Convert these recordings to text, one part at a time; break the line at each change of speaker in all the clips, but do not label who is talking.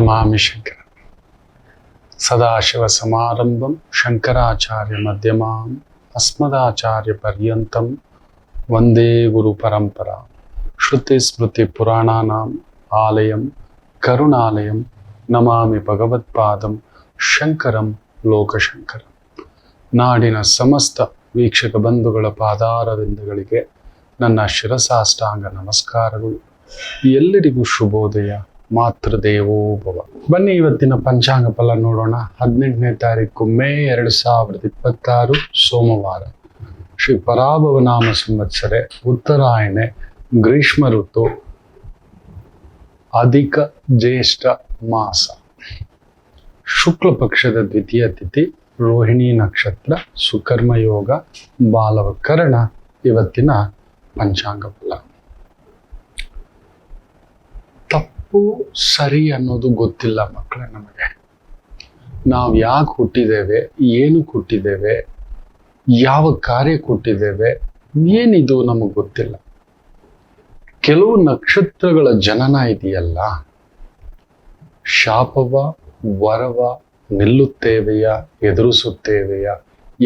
ನಮಾಮಿ ಶಂಕರ ಸದಾಶಿವಸಮಾರಂಭಂ ಶಂಕರಾಚಾರ್ಯ ಮಧ್ಯಮಾಂ ಅಸ್ಮದಾಚಾರ್ಯ ಪರ್ಯಂತಂ ವಂದೇ ಗುರು ಪರಂಪರಾ ಶ್ರುತಿ ಸ್ಮೃತಿ ಪುರಾಣಾನಾಂ ಆಲಯಂ ಕರುಣಾಲಯಂ ನಮಾಮಿ ಭಗವತ್ಪಾದಂ ಶಂಕರಂ ಲೋಕಶಂಕರಂ. ನಾಡಿನ ಸಮಸ್ತ ವೀಕ್ಷಕ ಬಂಧುಗಳ ಪಾದಾರವಿಂದಗಳಿಗೆ ನನ್ನ ಶಿರಸಾಷ್ಟಾಂಗ ನಮಸ್ಕಾರಗಳು. ಎಲ್ಲರಿಗೂ ಶುಭೋದಯ. ಮಾತೃದೇವೋ ಭವ. ಬನ್ನಿ ಇವತ್ತಿನ ಪಂಚಾಂಗ ಫಲ ನೋಡೋಣ. 18ನೇ ತಾರೀಕು ಮೇ 2026 ಸೋಮವಾರ. ಶ್ರೀ ಪರಾಭವನಾಮ ಸಂವತ್ಸರೆ, ಉತ್ತರಾಯಣೆ, ಗ್ರೀಷ್ಮ ಋತು, ಅಧಿಕ ಜ್ಯೇಷ್ಠ ಮಾಸ, ಶುಕ್ಲ ಪಕ್ಷದ ದ್ವಿತೀಯ ತಿಥಿ, ರೋಹಿಣಿ ನಕ್ಷತ್ರ, ಸುಕರ್ಮಯೋಗ, ಬಾಲವಕರಣ. ಇವತ್ತಿನ ಪಂಚಾಂಗ ಫಲ. ತಪ್ಪು ಸರಿ ಅನ್ನೋದು ಗೊತ್ತಿಲ್ಲ ಮಕ್ಕಳೇ. ನಮಗೆ ನಾವು ಯಾಕೆ ಹುಟ್ಟಿದ್ದೇವೆ, ಏನು ಹುಟ್ಟಿದ್ದೇವೆ, ಯಾವ ಕಾರ್ಯ ಹುಟ್ಟಿದ್ದೇವೆ, ಏನಿದು ನಮಗೆ ಗೊತ್ತಿಲ್ಲ. ಕೆಲವು ನಕ್ಷತ್ರಗಳ ಜನನ ಇದೆಯಲ್ಲ, ಶಾಪವ ವರವ ನಿಲ್ಲುತ್ತೇವೆಯ ಎದುರಿಸುತ್ತೇವೆಯ,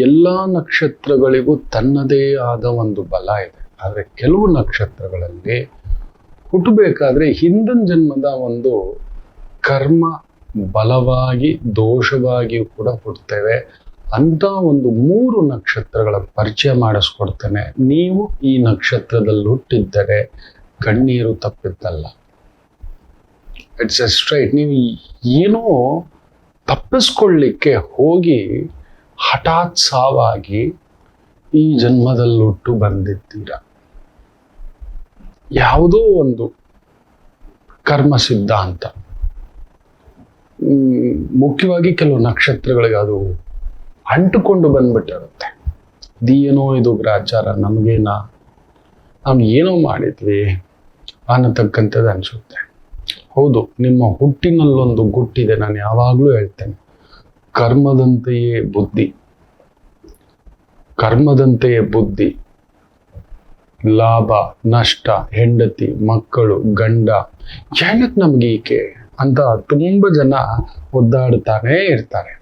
ಎಲ್ಲ ನಕ್ಷತ್ರಗಳಿಗೂ ತನ್ನದೇ ಆದ ಒಂದು ಬಲ ಇದೆ. ಆದರೆ ಕೆಲವು ನಕ್ಷತ್ರಗಳಲ್ಲಿ ಹುಟ್ಟಬೇಕಾದ್ರೆ ಹಿಂದಿನ ಜನ್ಮದ ಒಂದು ಕರ್ಮ ಬಲವಾಗಿ ದೋಷವಾಗಿಯೂ ಕೂಡ ಹುಟ್ಟುತ್ತೇವೆ. ಅಂತ ಒಂದು 3 ನಕ್ಷತ್ರಗಳ ಪರಿಚಯ ಮಾಡಿಸ್ಕೊಡ್ತೇನೆ. ನೀವು ಈ ನಕ್ಷತ್ರದಲ್ಲಿ ಹುಟ್ಟಿದ್ದರೆ ಕಣ್ಣೀರು ತಪ್ಪಿದ್ದಲ್ಲ. It's A straight. ನೀವು ಏನೋ ತಪ್ಪಿಸ್ಕೊಳ್ಳಿಕ್ಕೆ ಹೋಗಿ ಹಠಾತ್ ಸಾವಾಗಿ ಈ ಜನ್ಮದಲ್ಲಿ ಹುಟ್ಟು ಬಂದಿದ್ದೀರ. ಯಾವುದೋ ಒಂದು ಕರ್ಮ ಸಿದ್ಧಾಂತ, ಮುಖ್ಯವಾಗಿ ಕೆಲವು ನಕ್ಷತ್ರಗಳಿಗೆ ಅದು ಅಂಟುಕೊಂಡು ಬಂದ್ಬಿಟ್ಟಿರುತ್ತೆ. ಇದೇನೋ ಇದು ಗ್ರಾಚಾರ, ನಮಗೇನ, ನಾವು ಏನೋ ಮಾಡಿದ್ವಿ ಅನ್ನತಕ್ಕಂಥದ್ದು ಅನಿಸುತ್ತೆ. ಹೌದು, ನಿಮ್ಮ ಹುಟ್ಟಿನಲ್ಲೊಂದು ಗುಟ್ಟಿದೆ. ನಾನು ಯಾವಾಗಲೂ ಹೇಳ್ತೇನೆ, ಕರ್ಮದಂತೆಯೇ ಬುದ್ಧಿ, ಕರ್ಮದಂತೆಯೇ ಬುದ್ಧಿ. ಲಾಭ ನಷ್ಟ, ಹೆಂಡತಿ, ಮಕ್ಕಳು, ಗಂಡ, ಏನಕ್ಕೆ ನಮ್ಗೆ ಈಕೆ ಅಂತ ತುಂಬ ಜನ ಒದ್ದಾಡ್ತಾನೇ ಇರ್ತಾರೆ.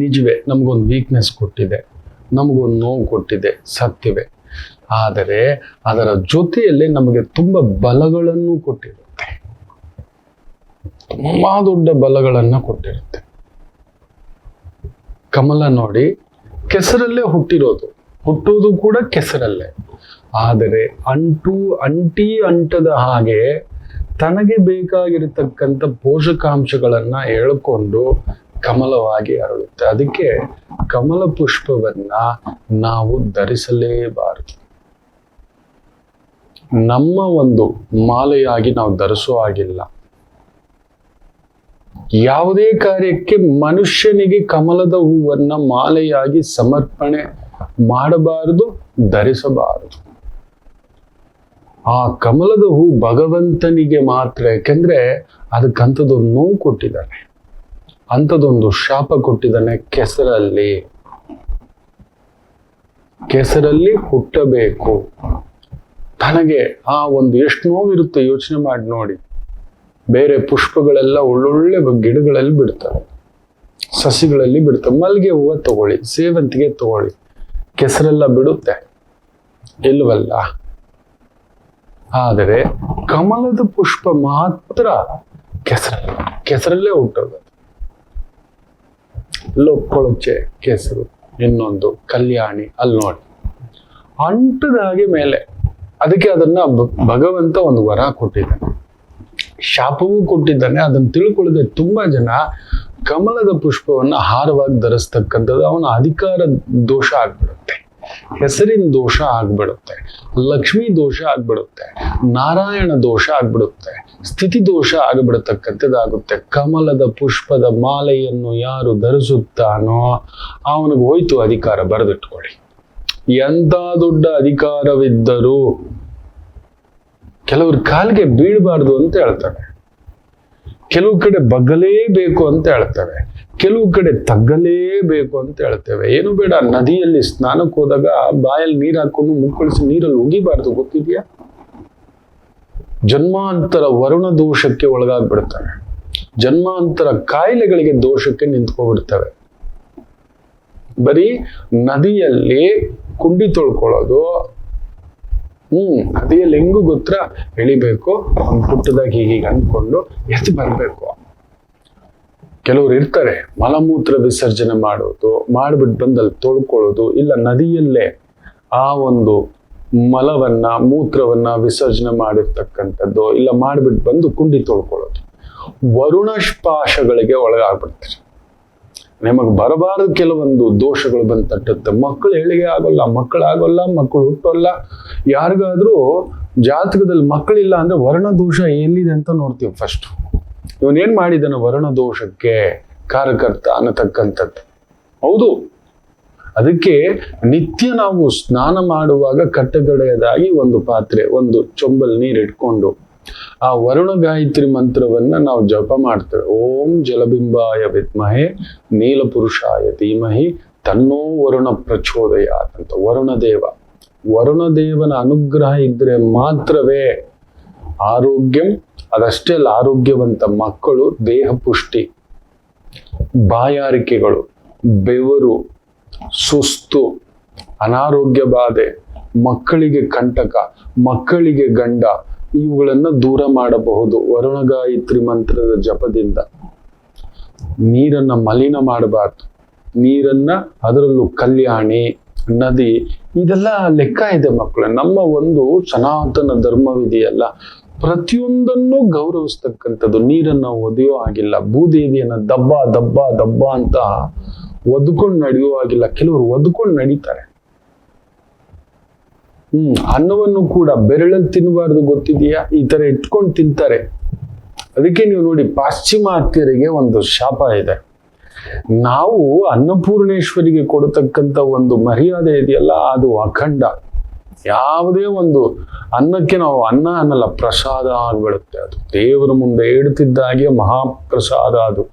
ನಿಜವೇ, ನಮಗೊಂದು ವೀಕ್ನೆಸ್ ಕೊಟ್ಟಿದೆ, ನಮಗೊಂದು ನೋವು ಕೊಟ್ಟಿದೆ, ಸತ್ಯವೇ. ಆದರೆ ಅದರ ಜೊತೆಯಲ್ಲಿ ನಮಗೆ ತುಂಬ ಬಲಗಳನ್ನು ಕೊಟ್ಟಿರುತ್ತೆ, ತುಂಬಾ ದೊಡ್ಡ ಬಲಗಳನ್ನು ಕೊಟ್ಟಿರುತ್ತೆ. ಕಮಲ ನೋಡಿ, ಕೆಸರಲ್ಲೇ ಹುಟ್ಟೋದು ಕೂಡ ಕೆಸರಲ್ಲೇ. ಆದರೆ ಅಂಟದ ಹಾಗೆ ತನಗೆ ಬೇಕಾಗಿರತಕ್ಕಂಥ ಪೋಷಕಾಂಶಗಳನ್ನ ಎಳ್ಕೊಂಡು ಕಮಲವಾಗಿ ಅರಳುತ್ತೆ. ಅದಕ್ಕೆ ಕಮಲ ಪುಷ್ಪವನ್ನ ನಾವು ಧರಿಸಲೇಬಾರದು. ನಮ್ಮ ಒಂದು ಮಾಲೆಯಾಗಿ ನಾವು ಧರಿಸೋ ಹಾಗಿಲ್ಲ. ಯಾವುದೇ ಕಾರ್ಯಕ್ಕೆ ಮನುಷ್ಯನಿಗೆ ಕಮಲದ ಹೂವನ್ನ ಮಾಲೆಯಾಗಿ ಸಮರ್ಪಣೆ ಮಾಡಬಾರದು, ಧರಿಸಬಾರದು. ಆ ಕಮಲದ ಹೂ ಭಗವಂತನಿಗೆ ಮಾತ್ರ. ಯಾಕೆಂದ್ರೆ ಅದಕ್ಕಂಥದ್ದೊಂದು ನೋವು ಕೊಟ್ಟಿದ್ದಾನೆ, ಅಂಥದ್ದೊಂದು ಶಾಪ ಕೊಟ್ಟಿದ್ದಾನೆ. ಕೆಸರಲ್ಲಿ ಹುಟ್ಟಬೇಕು. ತನಗೆ ಆ ಒಂದು ಎಷ್ಟು ನೋವಿರುತ್ತೆ ಯೋಚನೆ ಮಾಡಿ ನೋಡಿ. ಬೇರೆ ಪುಷ್ಪಗಳೆಲ್ಲ ಒಳ್ಳೊಳ್ಳೆ ಗಿಡಗಳಲ್ಲಿ ಬಿಡ್ತವೆ, ಸಸಿಗಳಲ್ಲಿ ಬಿಡ್ತವೆ. ಮಲ್ಲಿಗೆ ಹೂವು ತಗೊಳ್ಳಿ, ಸೇವಂತಿಗೆ ತಗೊಳ್ಳಿ, ಕೆಸರೆಲ್ಲ ಬಿಡುತ್ತೆ, ಇಲ್ವಲ್ಲ? ಆದರೆ ಕಮಲದ ಪುಷ್ಪ ಮಾತ್ರ ಕೆಸರಲ್ಲೇ ಹುಟ್ಟೋದು. ಲೊಕ್ಕೊಳಚೆ ಕೆಸರು, ಇನ್ನೊಂದು ಕಲ್ಯಾಣಿ, ಅಲ್ಲಿ ನೋಡಿ ಅಂಟದ ಹಾಗೆ ಮೇಲೆ. ಅದಕ್ಕೆ ಅದನ್ನ ಭಗವಂತ ಒಂದು ವರ ಕೊಟ್ಟಿದ್ದಾನೆ, ಶಾಪವೂ ಕೊಟ್ಟಿದ್ದಾನೆ. ಅದನ್ನು ತಿಳ್ಕೊಳ್ಳದೆ ತುಂಬಾ ಜನ ಕಮಲದ ಪುಷ್ಪವನ್ನ ಹಾರವಾಗಿ ಧರಿಸ್ತಕ್ಕಂಥದ್ದು ಅವನ ಅಧಿಕಾರ ದೋಷ ಆಗ್ಬಿಡುತ್ತೆ, ಹೆಸರಿನ ದೋಷ ಆಗ್ಬಿಡುತ್ತೆ, ಲಕ್ಷ್ಮೀ ದೋಷ ಆಗ್ಬಿಡುತ್ತೆ, ನಾರಾಯಣ ದೋಷ ಆಗ್ಬಿಡುತ್ತೆ, ಸ್ಥಿತಿ ದೋಷ ಆಗ್ಬಿಡತಕ್ಕಂಥದ್ದಾಗುತ್ತೆ. ಕಮಲದ ಪುಷ್ಪದ ಮಾಲೆಯನ್ನು ಯಾರು ಧರಿಸುತ್ತಾನೋ ಅವನಿಗೆ ಹೋಯ್ತು ಅಧಿಕಾರ. ಬರೆದಿಟ್ಕೊಳ್ಳಿ. ಎಂತ ದೊಡ್ಡ ಅಧಿಕಾರವಿದ್ದರೂ ಕೆಲವ್ರ ಕಾಲಿಗೆ ಬೀಳಬಾರ್ದು ಅಂತ ಹೇಳ್ತಾರೆ, ಕೆಲವು ಕಡೆ ಬಗ್ಗಲೇಬೇಕು ಅಂತ ಹೇಳ್ತವೆ, ಕೆಲವು ಕಡೆ ತಗ್ಗಲೇಬೇಕು ಅಂತ ಹೇಳ್ತೇವೆ. ಏನು ಬೇಡ, ನದಿಯಲ್ಲಿ ಸ್ನಾನಕ್ಕೆ ಹೋದಾಗ ಬಾಯಲ್ಲಿ ನೀರು ಹಾಕೊಂಡು ಮುಕ್ಕಳಿಸಿ ನೀರಲ್ಲಿ ಉಗಿಬಾರ್ದು, ಗೊತ್ತಿದೆಯಾ? ಜನ್ಮಾಂತರ ವರುಣ ದೋಷಕ್ಕೆ ಒಳಗಾಗ್ಬಿಡ್ತಾರೆ. ಜನ್ಮಾಂತರ ಕಾಯಿಲೆಗಳಿಗೆ ದೋಷಕ್ಕೆ ನಿಂತ್ಕೊಬಿಡ್ತವೆ. ಬರೀ ನದಿಯಲ್ಲಿ ಕುಂಡಿ ತೊಳ್ಕೊಳ್ಳೋದು, ನದಿಯಲ್ಲಿ ಹೆಂಗೂ ಗೊತ್ತರ ಎಳಿಬೇಕು, ಒಂದು ಪುಟ್ಟದಾಗಿ ಹೀಗೆ ಅಂದ್ಕೊಂಡು ಎದ್ದು ಬರ್ಬೇಕು. ಕೆಲವ್ರು ಇರ್ತಾರೆ ಮಲಮೂತ್ರ ವಿಸರ್ಜನೆ ಮಾಡೋದು, ಮಾಡ್ಬಿಟ್ಟು ಬಂದಲ್ಲಿ ತೊಳ್ಕೊಳ್ಳೋದು, ಇಲ್ಲ ನದಿಯಲ್ಲೇ ಆ ಒಂದು ಮಲವನ್ನ ಮೂತ್ರವನ್ನ ವಿಸರ್ಜನೆ ಮಾಡಿರ್ತಕ್ಕಂಥದ್ದು, ಇಲ್ಲ ಮಾಡ್ಬಿಟ್ಟು ಬಂದು ಕುಂಡಿ ತೊಳ್ಕೊಳ್ಳೋದು. ವರುಣಪಾಶಗಳಿಗೆ ಒಳಗಾಗ್ಬಿಡ್ತಾರೆ. ನಿಮಗೆ ಬರಬಾರದು ಕೆಲವೊಂದು ದೋಷಗಳು ಬಂದು ತಟ್ಟುತ್ತೆ. ಮಕ್ಕಳು ಏಳಿಗೆ ಆಗೋಲ್ಲ, ಮಕ್ಕಳು ಹುಟ್ಟೋಲ್ಲ. ಯಾರಿಗಾದ್ರೂ ಜಾತಕದಲ್ಲಿ ಮಕ್ಕಳಿಲ್ಲ ಅಂದ್ರೆ ವರ್ಣ ದೋಷ ಎಲ್ಲಿದೆ ಅಂತ ನೋಡ್ತೀವಿ ಫಸ್ಟ್. ಇವನೇನ್ ಮಾಡಿದಾನ ವರ್ಣ ದೋಷಕ್ಕೆ ಕಾರಕರ್ತ ಅನ್ನತಕ್ಕಂಥದ್ದು. ಹೌದು, ಅದಕ್ಕೆ ನಿತ್ಯ ನಾವು ಸ್ನಾನ ಮಾಡುವಾಗ ಕಟ್ಟಗಡೆಯದಾಗಿ ಒಂದು ಪಾತ್ರೆ, ಒಂದು ಚೊಂಬಲ್ ನೀರು ಇಟ್ಕೊಂಡು ಆ ವರುಣ ಗಾಯತ್ರಿ ಮಂತ್ರವನ್ನ ನಾವು ಜಪ ಮಾಡ್ತೇವೆ. ಓಂ ಜಲಬಿಂಬಾಯ ವಿದ್ಮಹೆ ನೀಲಪುರುಷಾಯ ಧೀಮಹಿ ತನ್ನೋ ವರುಣ ಪ್ರಚೋದಯಾತ್ ಅಂತ. ವರುಣದೇವನ ಅನುಗ್ರಹ ಇದ್ರೆ ಮಾತ್ರವೇ ಆರೋಗ್ಯಂ, ಅದಷ್ಟೇ ಅಲ್ಲ ಆರೋಗ್ಯವಂತ ಮಕ್ಕಳು, ದೇಹ ಪುಷ್ಟಿ, ಬಾಯಾರಿಕೆಗಳು, ಬೆವರು, ಸುಸ್ತು, ಅನಾರೋಗ್ಯ ಬಾಧೆ, ಮಕ್ಕಳಿಗೆ ಕಂಟಕ, ಮಕ್ಕಳಿಗೆ ಗಂಡ, ಇವುಗಳನ್ನ ದೂರ ಮಾಡಬಹುದು ವರುಣ ಗಾಯತ್ರಿ ಮಂತ್ರದ ಜಪದಿಂದ. ನೀರನ್ನ ಮಲಿನ ಮಾಡಬಾರ್ದು. ನೀರನ್ನ, ಅದರಲ್ಲೂ ಕಲ್ಯಾಣಿ, ನದಿ, ಇದೆಲ್ಲ ಲೆಕ್ಕ ಇದೆ ಮಕ್ಕಳ. ನಮ್ಮ ಒಂದು ಸನಾತನ ಧರ್ಮವಿದೆಯಲ್ಲ, ಪ್ರತಿಯೊಂದನ್ನು ಗೌರವಿಸ್ತಕ್ಕಂಥದ್ದು. ನೀರನ್ನ ಒದೆಯೋ ಆಗಿಲ್ಲ, ಭೂದೇವಿಯನ್ನ ದಬ್ಬ ದಬ್ಬ ದಬ್ಬ ಅಂತ ಒದ್ಕೊಂಡು ನಡೆಯೋ ಆಗಿಲ್ಲ. ಕೆಲವರು ಒದ್ಕೊಂಡು ನಡೀತಾರೆ. ಅನ್ನವನ್ನು ಕೂಡ ಬೆರಳಲ್ಲಿ ತಿನ್ನಬಾರ್ದು, ಗೊತ್ತಿದೆಯಾ? ಈ ತರ ಇಟ್ಕೊಂಡು ತಿಂತಾರೆ. ಅದಕ್ಕೆ ನೀವು ನೋಡಿ, ಪಾಶ್ಚಿಮಾತ್ಯರಿಗೆ ಒಂದು ಶಾಪ ಇದೆ. ನಾವು ಅನ್ನಪೂರ್ಣೇಶ್ವರಿಗೆ ಕೊಡತಕ್ಕಂಥ ಒಂದು ಮರ್ಯಾದೆ ಇದೆಯಲ್ಲ, ಅದು ಅಖಂಡ. ಯಾವುದೇ ಒಂದು ಅನ್ನಕ್ಕೆ ನಾವು ಅನ್ನ ಅನ್ನಲ್ಲ, ಪ್ರಸಾದ ಆಗ್ಬಿಡುತ್ತೆ. ಅದು ದೇವರ ಮುಂದೆ ಇಡ್ತಿದ್ದಾಗೆ ಮಹಾಪ್ರಸಾದ. ಅದು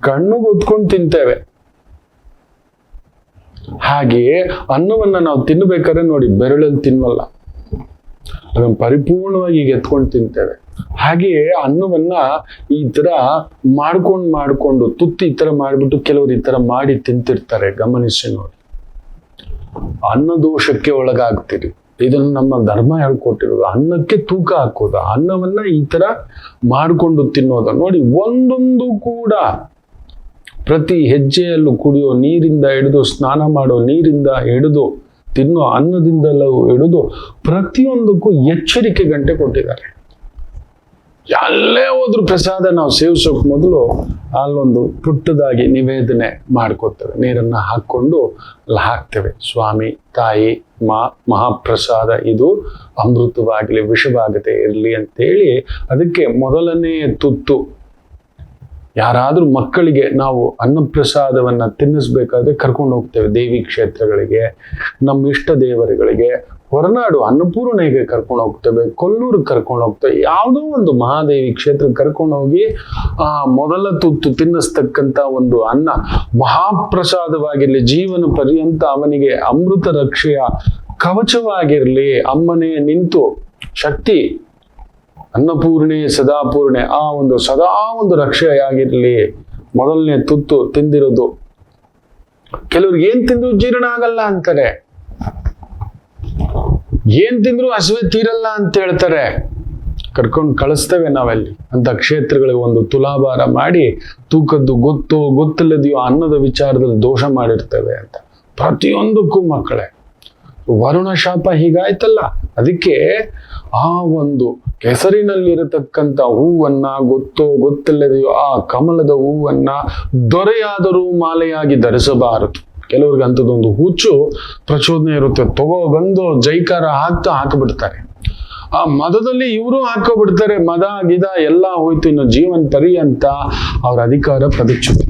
ಕಣ್ಣು ಒತ್ಕೊಂಡು ತಿಂತೇವೆ. ಹಾಗೆಯೇ ಅನ್ನವನ್ನ ನಾವು ತಿನ್ನಬೇಕಾದ್ರೆ ನೋಡಿ, ಬೆರಳಲ್ಲಿ ತಿನ್ನಲ್ಲ, ಅದನ್ನು ಪರಿಪೂರ್ಣವಾಗಿ ಈಗ ಎತ್ಕೊಂಡು ತಿಂತೇವೆ. ಹಾಗೆಯೇ ಅನ್ನವನ್ನ ಈ ತರ ಮಾಡ್ಕೊಂಡು ತುತ್ತಿ ಈ ತರ ಮಾಡಿಬಿಟ್ಟು ಕೆಲವರು ಈ ತರ ಮಾಡಿ ತಿಂತಿರ್ತಾರೆ. ಗಮನಿಸಿ ನೋಡಿ, ಅನ್ನ ದೋಷಕ್ಕೆ ಒಳಗಾಗ್ತೀರಿ. ಇದನ್ನು ನಮ್ಮ ಧರ್ಮ ಹೇಳ್ಕೊಟ್ಟಿರೋದು. ಅನ್ನಕ್ಕೆ ತೂಕ ಹಾಕೋದು, ಅನ್ನವನ್ನ ಈ ತರ ಮಾಡಿಕೊಂಡು ತಿನ್ನೋದು. ನೋಡಿ, ಒಂದೊಂದು ಕೂಡ ಪ್ರತಿ ಹೆಜ್ಜೆಯಲ್ಲೂ ಕುಡಿಯೋ ನೀರಿಂದ ಹಿಡಿದು, ಸ್ನಾನ ಮಾಡೋ ನೀರಿಂದ ಹಿಡಿದು, ತಿನ್ನೋ ಅನ್ನದಿಂದಲೂ ಹಿಡಿದು ಪ್ರತಿಯೊಂದಕ್ಕೂ ಎಚ್ಚರಿಕೆ ಗಂಟೆ ಕೊಟ್ಟಿದ್ದಾರೆ. ಎಲ್ಲೇ ಹೋದ್ರು ಪ್ರಸಾದ ನಾವು ಸೇವಿಸೋಕ್ ಮೊದಲು ಅಲ್ಲೊಂದು ಪುಟ್ಟದಾಗಿ ನಿವೇದನೆ ಮಾಡ್ಕೋತೇವೆ. ನೀರನ್ನ ಹಾಕೊಂಡು ಅಲ್ಲಿ ಹಾಕ್ತೇವೆ. ಸ್ವಾಮಿ, ತಾಯಿ, ಮಹಾಪ್ರಸಾದ ಇದು ಅಮೃತವಾಗಲಿ, ವಿಷವಾಗದೆ ಇರಲಿ ಅಂತೇಳಿ. ಅದಕ್ಕೆ ಮೊದಲನೇ ತುತ್ತು ಯಾರಾದ್ರೂ ಮಕ್ಕಳಿಗೆ ನಾವು ಅನ್ನಪ್ರಸಾದವನ್ನ ತಿನ್ನಿಸ್ಬೇಕಾದ್ರೆ ಕರ್ಕೊಂಡು ಹೋಗ್ತೇವೆ. ದೇವಿ ಕ್ಷೇತ್ರಗಳಿಗೆ, ನಮ್ಮ ಇಷ್ಟ ದೇವರುಗಳಿಗೆ, ಹೊರನಾಡು ಅನ್ನಪೂರ್ಣೆಗೆ ಕರ್ಕೊಂಡು ಹೋಗ್ತೇವೆ, ಕೊಲ್ಲೂರಿಗೆ ಕರ್ಕೊಂಡು ಹೋಗ್ತೇವೆ. ಯಾವುದೋ ಒಂದು ಮಹಾದೇವಿ ಕ್ಷೇತ್ರಕ್ಕೆ ಕರ್ಕೊಂಡು ಹೋಗಿ ಆ ಮೊದಲ ತುತ್ತು ತಿನ್ನಿಸ್ತಕ್ಕಂಥ ಒಂದು ಅನ್ನ ಮಹಾಪ್ರಸಾದವಾಗಿರ್ಲಿ, ಜೀವನ ಪರ್ಯಂತ ಅವನಿಗೆ ಅಮೃತ ರಕ್ಷೆಯ ಕವಚವಾಗಿರ್ಲಿ. ಅಮ್ಮನೇ ನಿಂತು ಶಕ್ತಿ ಅನ್ನಪೂರ್ಣೆ ಸದಾಪೂರ್ಣೆ, ಆ ಒಂದು ಸದಾ ಒಂದು ರಕ್ಷೆಯಾಗಿರ್ಲಿ. ಮೊದಲನೇ ತುತ್ತು ತಿಂದಿರೋದು. ಕೆಲವ್ರಿಗೆ ಏನ್ ತಿಂದ್ರು ಜೀರ್ಣ ಆಗಲ್ಲ ಅಂತಾರೆ, ಏನ್ ತಿಂದ್ರು ಹಸಿವೆ ತೀರಲ್ಲ ಅಂತ ಹೇಳ್ತಾರೆ. ಕರ್ಕೊಂಡು ಕಳಿಸ್ತೇವೆ ನಾವಲ್ಲಿ ಅಂತ ಕ್ಷೇತ್ರಗಳಿಗೆ. ಒಂದು ತುಲಾಭಾರ ಮಾಡಿ ತೂಕದ್ದು ಗೊತ್ತಿಲ್ಲದೆಯೋ ಅನ್ನದ ವಿಚಾರದಲ್ಲಿ ದೋಷ ಮಾಡಿರ್ತೇವೆ ಅಂತ. ಪ್ರತಿಯೊಂದಕ್ಕೂ ಮಕ್ಕಳೇ ವರುಣ ಶಾಪ ಹೀಗಾಯ್ತಲ್ಲ. ಅದಕ್ಕೆ ಆ ಒಂದು ಕೆಸರಿನಲ್ಲಿರತಕ್ಕಂಥ ಹೂವನ್ನ, ಗೊತ್ತಿಲ್ಲದೆಯೋ ಆ ಕಮಲದ ಹೂವನ್ನ ದೊರೆಯಾದರೂ ಮಾಲೆಯಾಗಿ ಧರಿಸಬಾರದು. ಕೆಲವ್ರಿಗೆ ಅಂಥದ್ದೊಂದು ಹುಚ್ಚು ಪ್ರಚೋದನೆ ಇರುತ್ತೆ. ಬಂದು ಜೈಕಾರ ಹಾಕಿಬಿಡ್ತಾರೆ. ಆ ಮದದಲ್ಲಿ ಇವರು ಹಾಕೋಬಿಡ್ತಾರೆ. ಮದ ಗಿದ ಎಲ್ಲ ಹೋಯ್ತು. ಇನ್ನು ಜೀವನ ಪರ್ಯಂತ ಅವ್ರ ಅಧಿಕಾರ ಪ್ರತಿಚ್ಛುತ.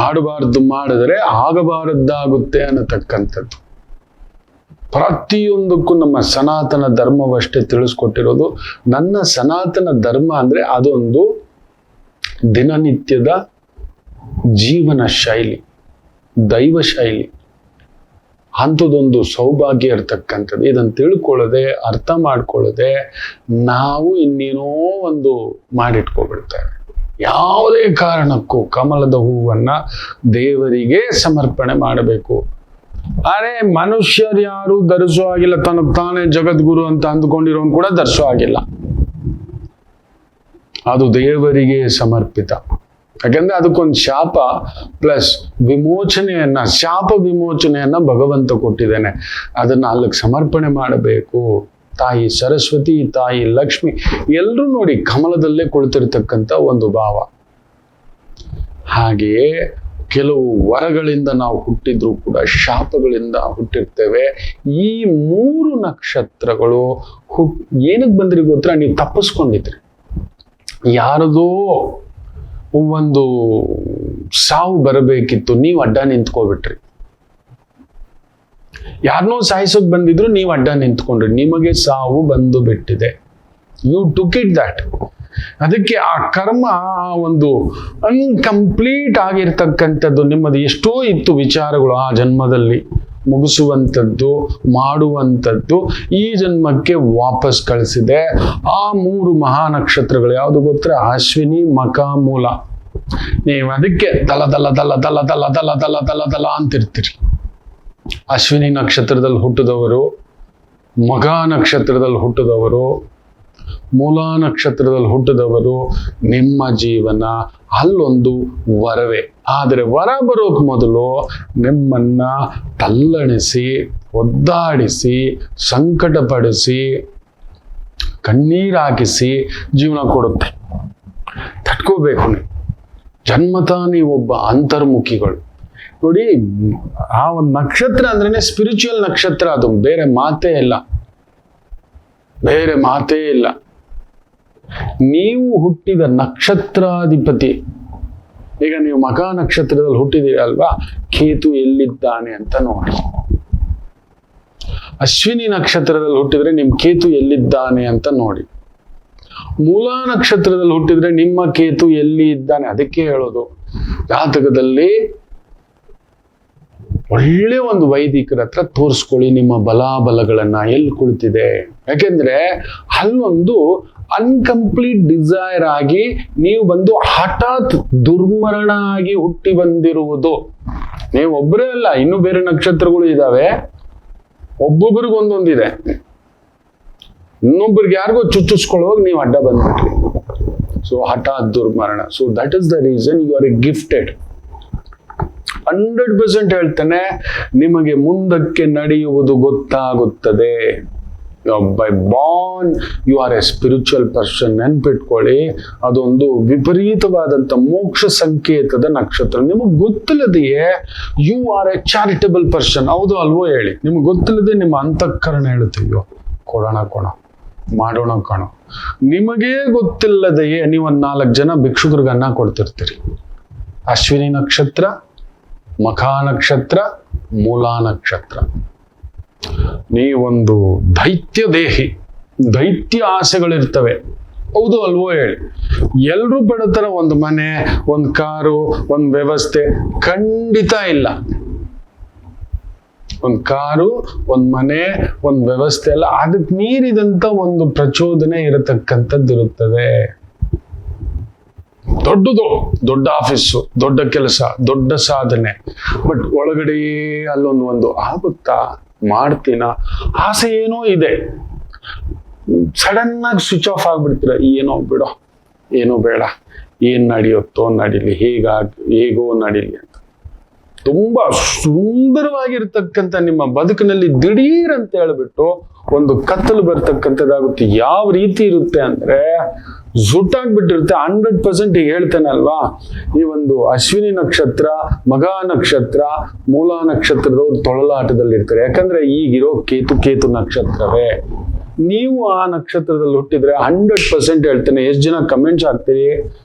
ಆಡಬಾರ್ದು ಮಾಡಿದ್ರೆ ಆಗಬಾರದ್ದಾಗುತ್ತೆ ಅನ್ನತಕ್ಕಂಥದ್ದು. ಪ್ರತಿಯೊಂದಕ್ಕೂ ನಮ್ಮ ಸನಾತನ ಧರ್ಮವಷ್ಟೇ ತಿಳಿಸ್ಕೊಟ್ಟಿರೋದು. ನನ್ನ ಸನಾತನ ಧರ್ಮ ಅಂದ್ರೆ ಅದೊಂದು ದಿನನಿತ್ಯದ ಜೀವನ ಶೈಲಿ, ದೈವ ಶೈಲಿ. ಅಂಥದ್ದೊಂದು ಸೌಭಾಗ್ಯ ಇರ್ತಕ್ಕಂಥದ್ದು. ಇದನ್ನು ತಿಳ್ಕೊಳ್ಳದೆ, ಅರ್ಥ ಮಾಡ್ಕೊಳ್ಳದೆ ನಾವು ಇನ್ನೇನೋ ಒಂದು ಮಾಡಿಟ್ಕೊಬಿಡ್ತೇವೆ. ಯಾವುದೇ ಕಾರಣಕ್ಕೂ ಕಮಲದ ಹೂವನ್ನ ದೇವರಿಗೆ ಸಮರ್ಪಣೆ ಮಾಡಬೇಕು. ಅರೆ ಮನುಷ್ಯರು ಯಾರು ಧರಿಸೋ ಆಗಿಲ್ಲ, ತನಗೆ ತಾನೇ ಜಗದ್ಗುರು ಅಂತ ಅಂದ್ಕೊಂಡಿರೋನು ಕೂಡ ಧರಿಸೋ ಆಗಿಲ್ಲ. ಅದು ದೇವರಿಗೆ ಸಮರ್ಪಿತ. ಯಾಕಂದ್ರೆ ಅದಕ್ಕೊಂದು ಶಾಪ ಪ್ಲಸ್ ವಿಮೋಚನೆಯನ್ನ, ಶಾಪ ವಿಮೋಚನೆಯನ್ನ ಭಗವಂತ ಕೊಟ್ಟಿದ್ದೇನೆ. ಅದನ್ನ ಅಲ್ಲಿಗೆ ಸಮರ್ಪಣೆ ಮಾಡಬೇಕು. ತಾಯಿ ಸರಸ್ವತಿ, ತಾಯಿ ಲಕ್ಷ್ಮಿ ಎಲ್ಲರೂ ನೋಡಿ ಕಮಲದಲ್ಲೇ ಕುಳಿತಿರ್ತಕ್ಕಂಥ ಒಂದು ಭಾವ. ಹಾಗೆಯೇ ಕೆಲವು ವರಗಳಿಂದ ನಾವು ಹುಟ್ಟಿದ್ರು ಕೂಡ ಶಾಪಗಳಿಂದ ಹುಟ್ಟಿರ್ತೇವೆ. ಈ 3 ನಕ್ಷತ್ರಗಳು ಏನಕ್ಕೆ ಬಂದ್ರಿ ಗೊತ್ತಾ? ನೀವು ತಪ್ಪಿಸ್ಕೊಂಡಿದ್ರಿ. ಯಾರದೋ ಒಂದು ಸಾವು ಬರಬೇಕಿತ್ತು, ನೀವು ಅಡ್ಡ ನಿಂತ್ಕೊಬಿಟ್ರಿ. ಯಾರನ್ನೋ ಸಾಯಿಸೋಕ್ ಬಂದಿದ್ರು, ನೀವು ಅಡ್ಡ ನಿಂತ್ಕೊಂಡ್ರಿ, ನಿಮಗೆ ಸಾವು ಬಂದು ಬಿಟ್ಟಿದೆ. You took it that. ಅದಕ್ಕೆ ಆ ಕರ್ಮ ಒಂದು ಅನ್ಕಂಪ್ಲೀಟ್ ಆಗಿರ್ತಕ್ಕಂಥದ್ದು. ನಿಮ್ಮದು ಎಷ್ಟೋ ಇತ್ತು ವಿಚಾರಗಳು ಆ ಜನ್ಮದಲ್ಲಿ ಮುಗಿಸುವಂಥದ್ದು, ಮಾಡುವಂಥದ್ದು, ಈ ಜನ್ಮಕ್ಕೆ ವಾಪಸ್ ಕಳಿಸಿದೆ. ಆ 3 ಮಹಾನಕ್ಷತ್ರಗಳು ಯಾವುದು ಗೊತ್ತಾ? ಅಶ್ವಿನಿ, ಮಖ, ಮೂಲ. ನೀವು ಅದಕ್ಕೆ ದಲ ದಲ ದಲ ದಲ ದಲ ದಲ ದಲ ದಲ ದಲ ಅಂತಿರ್ತೀರಿ. ಅಶ್ವಿನಿ ನಕ್ಷತ್ರದಲ್ಲಿ ಹುಟ್ಟಿದವರು, ಮಖ ನಕ್ಷತ್ರದಲ್ಲಿ ಹುಟ್ಟಿದವರು, ಮೂಲ ನಕ್ಷತ್ರದಲ್ಲಿ ಹುಟ್ಟಿದವರು, ನಿಮ್ಮ ಜೀವನ ಅಲ್ಲೊಂದು ವರವೇ. ಆದರೆ ವರ ಬರೋಕ್ ಮೊದಲು ನಿಮ್ಮನ್ನ ತಲ್ಲಣಿಸಿ, ಒದ್ದಾಡಿಸಿ, ಸಂಕಟಪಡಿಸಿ, ಕಣ್ಣೀರಾಕಿಸಿ ಜೀವನ ಕೊಡುತ್ತೆ. ತಟ್ಕೋಬೇಕು ನೀವು. ಜನ್ಮತ ನೀವೊಬ್ಬ ಅಂತರ್ಮುಖಿಗಳು. ನೋಡಿ, ಆ ಒಂದು ನಕ್ಷತ್ರ ಅಂದ್ರೇನೆ ಸ್ಪಿರಿಚುವಲ್ ನಕ್ಷತ್ರ. ಅದು ಬೇರೆ ಮಾತೇ ಇಲ್ಲ, ಬೇರೆ ಮಾತೇ ಇಲ್ಲ. ನೀವು ಹುಟ್ಟಿದ ನಕ್ಷತ್ರಾಧಿಪತಿ, ಈಗ ನೀವು ಮಖ ನಕ್ಷತ್ರದಲ್ಲಿ ಹುಟ್ಟಿದೀರಿ ಅಲ್ವಾ, ಕೇತು ಎಲ್ಲಿದ್ದಾನೆ ಅಂತ ನೋಡಿ. ಅಶ್ವಿನಿ ನಕ್ಷತ್ರದಲ್ಲಿ ಹುಟ್ಟಿದ್ರೆ ನಿಮ್ ಕೇತು ಎಲ್ಲಿದ್ದಾನೆ ಅಂತ ನೋಡಿ. ಮೂಲ ನಕ್ಷತ್ರದಲ್ಲಿ ಹುಟ್ಟಿದ್ರೆ ನಿಮ್ಮ ಕೇತು ಎಲ್ಲಿ ಇದ್ದಾನೆ. ಅದಕ್ಕೆ ಹೇಳೋದು, ಜಾತಕದಲ್ಲಿ ಒಳ್ಳೆ ಒಂದು ವೈದಿಕರ ಹತ್ರ ತೋರಿಸ್ಕೊಳ್ಳಿ ನಿಮ್ಮ ಬಲಾಬಲಗಳನ್ನ, ಎಲ್ಲಿ ಕುಳಿತಿದೆ. ಯಾಕೆಂದ್ರೆ ಅಲ್ಲೊಂದು ಅನ್ಕಂಪ್ಲೀಟ್ ಡಿಸೈರ್ ಆಗಿ ನೀವು ಬಂದು ಹಠಾತ್ ದುರ್ಮರಣ ಆಗಿ ಹುಟ್ಟಿ ಬಂದಿರುವುದು. ನೀವು ಒಬ್ಬರೇ ಅಲ್ಲ, ಇನ್ನು ಬೇರೆ ನಕ್ಷತ್ರಗಳು ಇದಾವೆ. ಒಬ್ಬೊಬ್ಬರಿಗೆ ಒಂದೊಂದಿದೆ. ಇನ್ನೊಬ್ಬರಿಗೆ ಯಾರಿಗೋ ಚುಚ್ಚಿಸ್ಕೊಳ್ಳೋವಾಗ ನೀವು ಅಡ್ಡ ಬಂದ್ಬಿಟ್ರಿ. ಸೊ ಹಠಾತ್ ದುರ್ಮರಣ. So that is the reason you are a gifted. 100% ಹೇಳ್ತೇನೆ, ನಿಮಗೆ ಮುಂದಕ್ಕೆ ನಡೆಯುವುದು ಗೊತ್ತಾಗುತ್ತದೆ. By born you are a spiritual person. ನೆನ್ಪಿಟ್ಕೊಳ್ಳಿ, ಅದೊಂದು ವಿಪರೀತವಾದಂತ ಮೋಕ್ಷ ಸಂಕೇತದ ನಕ್ಷತ್ರ. ನಿಮಗೆ ಗೊತ್ತಿಲ್ಲದೆಯೇ you are a charitable person. ಹೌದು ಅಲ್ವೋ ಹೇಳಿ? ನಿಮ್ಗೆ ಗೊತ್ತಿಲ್ಲದೆ ನಿಮ್ಮ ಅಂತಃಕರಣ ಹೇಳುತ್ತೀಯೋ ಕೊಡೋಣ ಕೊಣ, ಮಾಡೋಣ ಕಣೋ. ನಿಮಗೇ ಗೊತ್ತಿಲ್ಲದೆಯೇ ನೀವು 4 ಜನ ಭಿಕ್ಷುಕರಿಗೆ ಅನ್ನ ಕೊಡ್ತಿರ್ತೀರಿ. ಅಶ್ವಿನಿ ನಕ್ಷತ್ರ, ಮಖ ನಕ್ಷತ್ರ, ಮೂಲ ನಕ್ಷತ್ರ. ನೀವೊಂದು ದೈತ್ಯ ದೇಹಿ, ದೈತ್ಯ ಆಸೆಗಳಿರ್ತವೆ. ಹೌದು ಅಲ್ವೋ ಹೇಳಿ? ಎಲ್ರೂ ಪಡತರ ಒಂದು ಮನೆ, ಒಂದು ಕಾರು, ಒಂದು ವ್ಯವಸ್ಥೆ ಖಂಡಿತ ಇಲ್ಲ. ಒಂದು ಕಾರು, ಒಂದು ಮನೆ, ಒಂದು ವ್ಯವಸ್ಥೆ ಅಲ್ಲ, ಅದಕ್ಕೆ ಮೀರಿದಂತ ಒಂದು ಪ್ರಚೋದನೆ ಇರತಕ್ಕಂಥದ್ದು ಇರುತ್ತದೆ. ದೊಡ್ಡದು, ದೊಡ್ಡ ಆಫೀಸು, ದೊಡ್ಡ ಕೆಲಸ, ದೊಡ್ಡ ಸಾಧನೆ, ಬಟ್ ಒಳಗಡೆ ಅಲ್ಲೊಂದು ಆಗುತ್ತಾ, ಮಾಡ್ತೀನ, ಆಸೆ ಏನೋ ಇದೆ, ಸಡನ್ ಆಗಿ ಸ್ವಿಚ್ ಆಫ್ ಆಗ್ಬಿಡ್ತೀರ. ಏನೋ ಬಿಡೋ, ಏನೋ ಬೇಡ, ಏನ್ ನಡೆಯುತ್ತೋ ನಡೀಲಿ, ಹೇಗೋ ನಡೀಲಿ ಅಂತ. ತುಂಬಾ ಸುಂದರವಾಗಿರ್ತಕ್ಕಂಥ ನಿಮ್ಮ ಬದುಕಿನಲ್ಲಿ ದಿಢೀರ್ ಅಂತ ಹೇಳ್ಬಿಟ್ಟು ಒಂದು ಕತ್ತಲು ಬರ್ತಕ್ಕಂಥದ್ದಾಗುತ್ತೆ. ಯಾವ ರೀತಿ ಇರುತ್ತೆ ಅಂದ್ರೆ ಜುಟ್ಟಾಗ್ಬಿಟ್ಟಿರುತ್ತೆ. 100% ಈಗ ಹೇಳ್ತೇನಲ್ವಾ, ಈ ಒಂದು ಅಶ್ವಿನಿ ನಕ್ಷತ್ರ, ಮಘ ನಕ್ಷತ್ರ, ಮೂಲ ನಕ್ಷತ್ರದವ್ರು ತೊಳಲಾಟದಲ್ಲಿ ಇರ್ತಾರೆ. ಯಾಕಂದ್ರೆ ಈಗಿರೋ ಕೇತು ನಕ್ಷತ್ರವೇ. ನೀವು ಆ ನಕ್ಷತ್ರದಲ್ಲಿ ಹುಟ್ಟಿದ್ರೆ 100% ಹೇಳ್ತೇನೆ. ಎಷ್ಟು ಜನ ಕಮೆಂಟ್ಸ್ ಹಾಕ್ತೀರಿ?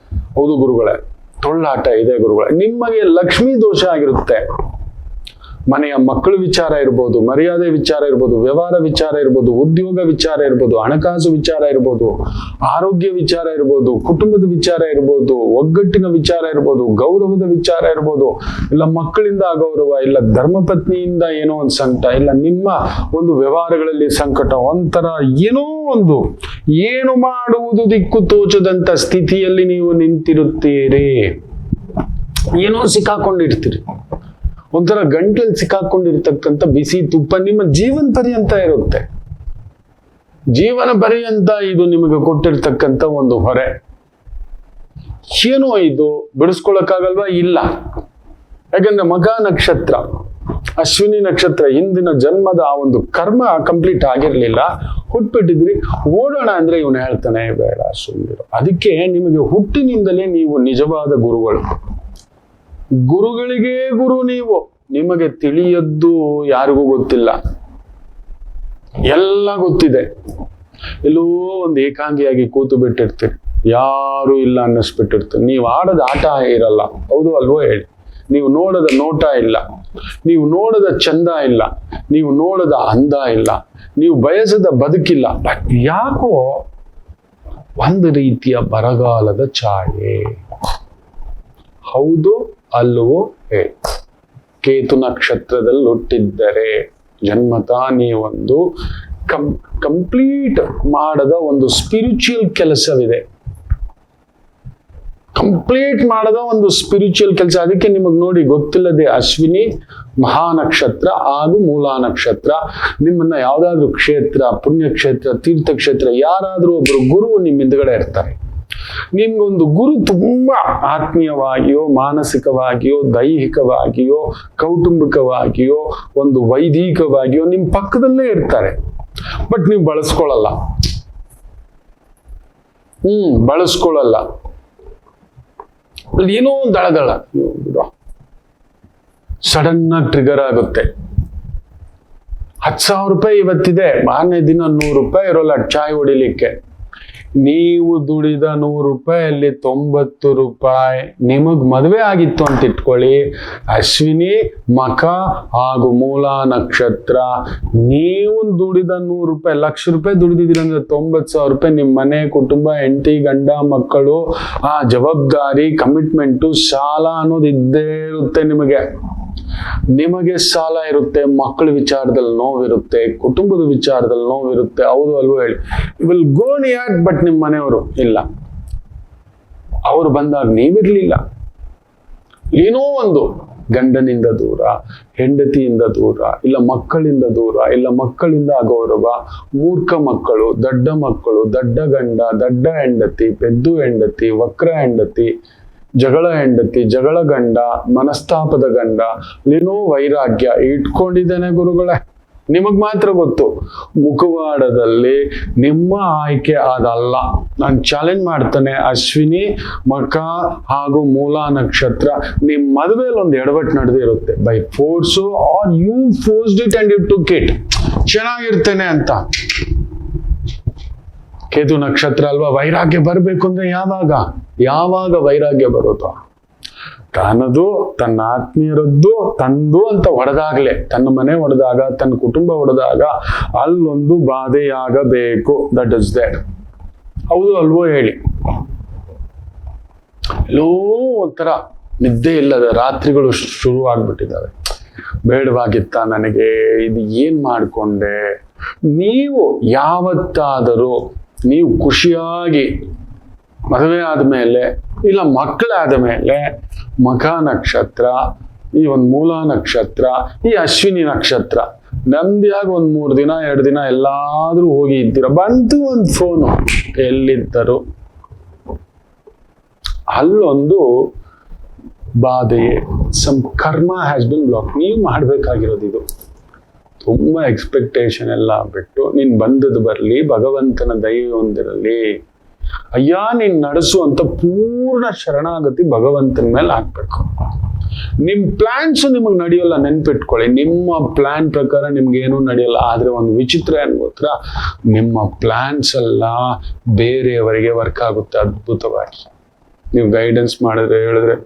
ಹೌದು ಗುರುಗಳೇ, ತೊಳ್ಳಾಟ ಇದೆ ಗುರುಗಳೇ. ನಿಮಗೆ ಲಕ್ಷ್ಮೀ ದೋಷ ಆಗಿರುತ್ತೆ. ಮನೆಯ ಮಕ್ಕಳ ವಿಚಾರ ಇರ್ಬೋದು, ಮರ್ಯಾದೆ ವಿಚಾರ ಇರ್ಬೋದು, ವ್ಯವಹಾರ ವಿಚಾರ ಇರ್ಬೋದು, ಉದ್ಯೋಗ ವಿಚಾರ ಇರ್ಬೋದು, ಹಣಕಾಸು ವಿಚಾರ ಇರ್ಬೋದು, ಆರೋಗ್ಯ ವಿಚಾರ ಇರ್ಬೋದು, ಕುಟುಂಬದ ವಿಚಾರ ಇರ್ಬೋದು, ಒಗ್ಗಟ್ಟಿನ ವಿಚಾರ ಇರ್ಬೋದು, ಗೌರವದ ವಿಚಾರ ಇರ್ಬೋದು, ಇಲ್ಲ ಮಕ್ಕಳಿಂದ ಅಗೌರವ, ಇಲ್ಲ ಧರ್ಮಪತ್ನಿಯಿಂದ ಏನೋ ಒಂದು ಸಂಕಟ, ಇಲ್ಲ ನಿಮ್ಮ ಒಂದು ವ್ಯವಹಾರಗಳಲ್ಲಿ ಸಂಕಟ, ಒಂಥರ ಏನೋ ಒಂದು ಏನು ಮಾಡುವುದು ದಿಕ್ಕು ತೋಚದಂತ ಸ್ಥಿತಿಯಲ್ಲಿ ನೀವು ನಿಂತಿರುತ್ತೀರಿ. ಏನೋ ಸಿಕ್ಕಾಕೊಂಡಿರ್ತೀರಿ, ಒಂಥರ ಗಂಟಲಲ್ಲಿ ಸಿಕ್ಕಾಕೊಂಡಿರ್ತಕ್ಕಂಥ ಬಿಸಿ ತುಪ್ಪ ನಿಮ್ಮ ಜೀವನ ಪರ್ಯಂತ ಇರುತ್ತೆ. ಜೀವನ ಪರ್ಯಂತ ಇದು ನಿಮಗೆ ಕೊಟ್ಟಿರ್ತಕ್ಕಂಥ ಒಂದು ಹೊರೆ. ಏನೋ ಇದು ಬಿಡಿಸ್ಕೊಳಕ್ಕಾಗಲ್ವಾ? ಇಲ್ಲ. ಯಾಕಂದ್ರೆ ಮಘ ನಕ್ಷತ್ರ, ಅಶ್ವಿನಿ ನಕ್ಷತ್ರ, ಹಿಂದಿನ ಜನ್ಮದ ಆ ಒಂದು ಕರ್ಮ ಕಂಪ್ಲೀಟ್ ಆಗಿರ್ಲಿಲ್ಲ, ಹುಟ್ಬಿಟ್ಟಿದ್ರಿ. ಓಡೋಣ ಅಂದ್ರೆ ಇವನು ಹೇಳ್ತಾನೆ ಬೇಡ ಸುಮ್ಮನಿರು. ಅದಕ್ಕೆ ನಿಮಗೆ ಹುಟ್ಟಿನಿಂದಲೇ ನೀವು ನಿಜವಾದ ಗುರುಗಳು. ಗುರುಗಳಿಗೆ ಗುರು ನೀವು. ನಿಮಗೆ ತಿಳಿಯದ್ದು ಯಾರಿಗೂ ಗೊತ್ತಿಲ್ಲ, ಎಲ್ಲ ಗೊತ್ತಿದೆ. ಎಲ್ಲೋ ಒಂದು ಏಕಾಂಗಿಯಾಗಿ ಕೂತು ಬಿಟ್ಟಿರ್ತೀರಿ, ಯಾರು ಇಲ್ಲ ಅನ್ನಿಸ್ಬಿಟ್ಟಿರ್ತೀರಿ. ನೀವು ಆಡದ ಆಟ ಇರಲ್ಲ, ಹೌದು ಅಲ್ವೋ ಹೇಳಿ? ನೀವು ನೋಡದ ನೋಟ ಇಲ್ಲ, ನೀವು ನೋಡದ ಚಂದ ಇಲ್ಲ, ನೀವು ನೋಡದ ಅಂದ ಇಲ್ಲ, ನೀವು ಬಯಸದ ಬದುಕಿಲ್ಲ. ಬಟ್ ಯಾಕೋ ಒಂದು ರೀತಿಯ ಬರಗಾಲದ ಛಾಯೆ. ಹೌದು ಅಲ್ವೋ ಹೇಳಿ? ಕೇತು ನಕ್ಷತ್ರದಲ್ಲಿ ಹುಟ್ಟಿದ್ದರೆ ಜನ್ಮತ ನೀವೊಂದು ಕಂಪ್ಲೀಟ್ ಮಾಡದ ಒಂದು ಸ್ಪಿರಿಚುವಲ್ ಕೆಲಸವಿದೆ. ಕಂಪ್ಲೀಟ್ ಮಾಡದ ಒಂದು ಸ್ಪಿರಿಚುವಲ್ ಕೆಲಸ. ಅದಕ್ಕೆ ನಿಮಗೆ ನೋಡಿ ಗೊತ್ತಿಲ್ಲದೆ ಅಶ್ವಿನಿ ಮಹಾನಕ್ಷತ್ರ ಹಾಗೂ ಮೂಲಾ ನಕ್ಷತ್ರ, ನಿಮ್ಮನ್ನ ಯಾವ್ದಾದ್ರು ಕ್ಷೇತ್ರ, ಪುಣ್ಯಕ್ಷೇತ್ರ, ತೀರ್ಥಕ್ಷೇತ್ರ, ಯಾರಾದ್ರೂ ಒಬ್ರು ಗುರು ನಿಮ್ಮ ಹಿಂದ್ಗಡೆ ಇರ್ತಾರೆ. ನಿಮ್ಗೊಂದು ಗುರು ತುಂಬಾ ಆತ್ಮೀಯವಾಗಿಯೋ, ಮಾನಸಿಕವಾಗಿಯೋ, ದೈಹಿಕವಾಗಿಯೋ, ಕೌಟುಂಬಿಕವಾಗಿಯೋ, ಒಂದು ವೈದಿಕವಾಗಿಯೋ ನಿಮ್ ಪಕ್ಕದಲ್ಲೇ ಇರ್ತಾರೆ. ಬಟ್ ನೀವು ಬಳಸ್ಕೊಳ್ಳಲ್ಲ. ಬಳಸ್ಕೊಳ್ಳಲ್ಲ. ಏನೋ ದಳದಳ ಸಡನ್ ಆಗಿ ಟ್ರಿಗರ್ ಆಗುತ್ತೆ. 10,000 ರೂಪಾಯಿ ಇವತ್ತಿದೆ, ಮಾರನೇ ದಿನ 100 ರೂಪಾಯಿ ಇರೋಲ್ಲ ಚಾಯ್ ಹೊಡಿಲಿಕ್ಕೆ. ನೀವು ದುಡಿದ 100 ರೂಪಾಯಲ್ಲಿ 90 ರೂಪಾಯಿ ನಿಮಗ್ ಮದುವೆ ಆಗಿತ್ತು ಅಂತ ಇಟ್ಕೊಳ್ಳಿ. ಅಶ್ವಿನಿ ಮಖ ಹಾಗೂ ಮೂಲಾ ನಕ್ಷತ್ರ, ನೀವು ದುಡಿದ 100 ರೂಪಾಯಿ, 1,00,000 ರೂಪಾಯಿ ದುಡಿದಿದ್ದೀರ ಅಂದ್ರೆ 90,000 ರೂಪಾಯಿ ನಿಮ್ಮ ಮನೆ, ಕುಟುಂಬ, ಹೆಂಡತಿ, ಗಂಡ, ಮಕ್ಕಳು, ಆ ಜವಾಬ್ದಾರಿ, ಕಮಿಟ್ಮೆಂಟು, ಸಾಲ ಅನ್ನೋದು ಇದ್ದೇ ಇರುತ್ತೆ. ನಿಮಗೆ ಸಾಲ ಇರುತ್ತೆ, ಮಕ್ಕಳ ವಿಚಾರದಲ್ಲಿ ನೋವಿರುತ್ತೆ, ಕುಟುಂಬದ ವಿಚಾರದಲ್ಲಿ ನೋವಿರುತ್ತೆ. ಹೌದು ಅಲ್ವೋ ಹೇಳಿ? ವಿಲ್ ಗೋ ನಿಯರ್, ಬಟ್ ನಿಮ್ಮ ಮನೆಯವರು ಇಲ್ಲ. ಅವರು ಬಂದಾಗ ನೀವಿರ್ಲಿಲ್ಲ. ಏನೋ ಒಂದು ಗಂಡನಿಂದ ದೂರ, ಹೆಂಡತಿಯಿಂದ ದೂರ, ಇಲ್ಲ ಮಕ್ಕಳಿಂದ ದೂರ, ಇಲ್ಲ ಮಕ್ಕಳಿಂದ ಅಗೌರವ, ಮೂರ್ಖ ಮಕ್ಕಳು, ದಡ್ಡ ಗಂಡ, ದಡ್ಡ ಹೆಂಡತಿ, ಪೆದ್ದು ಹೆಂಡತಿ, ವಕ್ರ ಹೆಂಡತಿ, ಜಗಳ ಹೆಂಡತಿ, ಜಗಳ ಗಂಡ, ಮನಸ್ತಾಪದ ಗಂಡ, ಏನೋ ವೈರಾಗ್ಯ ಇಟ್ಕೊಂಡಿದ್ದೇನೆ ಗುರುಗಳೇ. ನಿಮಗ್ ಮಾತ್ರ ಗೊತ್ತು. ಮುಖವಾಡದಲ್ಲಿ ನಿಮ್ಮ ಆಯ್ಕೆ ಅದಲ್ಲ. ನಾನು ಚಾಲೆಂಜ್ ಮಾಡ್ತೇನೆ, ಅಶ್ವಿನಿ ಮಖ ಹಾಗೂ ಮೂಲಾ ನಕ್ಷತ್ರ, ನಿಮ್ ಮದುವೆಯಲ್ಲಿ ಒಂದು ಎಡವಟ್ಟು ನಡೆದಿರುತ್ತೆ. By force or you forced it and you took it. ಚೆನ್ನಾಗಿರ್ತೇನೆ ಅಂತ. ಕೇತು ನಕ್ಷತ್ರ ಅಲ್ವಾ? ವೈರಾಗ್ಯ ಬರ್ಬೇಕು ಅಂದ್ರೆ ಯಾವಾಗ ವೈರಾಗ್ಯ ಬರುತ್ತೋ? ತನ್ನದು, ತನ್ನ ಆತ್ಮೀಯರದ್ದು, ತಂದು ಅಂತ ಹೊಡೆದಾಗ್ಲೆ, ತನ್ನ ಮನೆ ಹೊಡೆದಾಗ, ತನ್ನ ಕುಟುಂಬ ಹೊಡೆದಾಗ ಅಲ್ಲೊಂದು ಬಾಧೆಯಾಗಬೇಕು. That is there. ಹೌದು ಅಲ್ವೋ ಹೇಳಿ? ಎಲ್ಲೋ ಒಂಥರ ನಿದ್ದೆ ಇಲ್ಲದ ರಾತ್ರಿಗಳು ಶುರು ಆಗ್ಬಿಟ್ಟಿದ್ದಾವೆ. ಬೇಡವಾಗಿತ್ತ ನನಗೆ, ಇದು ಏನ್ ಮಾಡ್ಕೊಂಡೆ? ನೀವು ಯಾವತ್ತಾದರೂ ನೀವು ಖುಷಿಯಾಗಿ ಮದುವೆ ಆದ್ಮೇಲೆ, ಇಲ್ಲ ಮಕ್ಕಳಾದ ಮೇಲೆ, ಮಖ ನಕ್ಷತ್ರ, ಈ ಒಂದು ಮೂಲಾ ನಕ್ಷತ್ರ, ಈ ಅಶ್ವಿನಿ ನಕ್ಷತ್ರ ನೆಮ್ಮದಿಯಾಗಿ 1-3 ದಿನ 2 ದಿನ ಎಲ್ಲಾದ್ರೂ ಹೋಗಿ ಇದ್ದೀರ, ಬಂತು ಒಂದು ಫೋನು, ಎಲ್ಲಿದ್ದರು? ಅಲ್ಲೊಂದು ಬಾಧೆಯೇ, ಸಮ್ ಕರ್ಮ ಹ್ಯಾಸ್ ಬಿನ್ ಬ್ಲಾಕ್. ನೀವು ಮಾಡ್ಬೇಕಾಗಿರೋದು ಇದು. ತುಂಬಾ ಎಕ್ಸ್ಪೆಕ್ಟೇಷನ್ ಎಲ್ಲ ಬಿಟ್ಟು, ನೀನ್ ಬಂದದ್ದು ಬರ್ಲಿ, ಭಗವಂತನ ದಯೆ ಹೊಂದಿರಲಿ, ಅಯ್ಯ ನೀನ್ ನಡೆಸು ಅಂತ ಪೂರ್ಣ ಶರಣಾಗತಿ ಭಗವಂತನ ಮೇಲೆ ಹಾಕ್ಬೇಕು. ನಿಮ್ ಪ್ಲಾನ್ಸ್ ನಿಮಗ್ ನಡೆಯೋಲ್ಲ, ನೆನ್ಪಿಟ್ಕೊಳ್ಳಿ. ನಿಮ್ಮ ಪ್ಲಾನ್ ಪ್ರಕಾರ ನಿಮ್ಗೆ ಏನೂ ನಡೆಯಲ್ಲ. ಆದ್ರೆ ಒಂದು ವಿಚಿತ್ರ ಏನ್ ಗೊತ್ತಾ? ನಿಮ್ಮ ಪ್ಲಾನ್ಸ್ ಎಲ್ಲ ಬೇರೆಯವರಿಗೆ ವರ್ಕ್ ಆಗುತ್ತೆ ಅದ್ಭುತವಾಗಿ. ನೀವು ಗೈಡೆನ್ಸ್ ಮಾಡಿದ್ರೆ, ಹೇಳಿದ್ರೆ,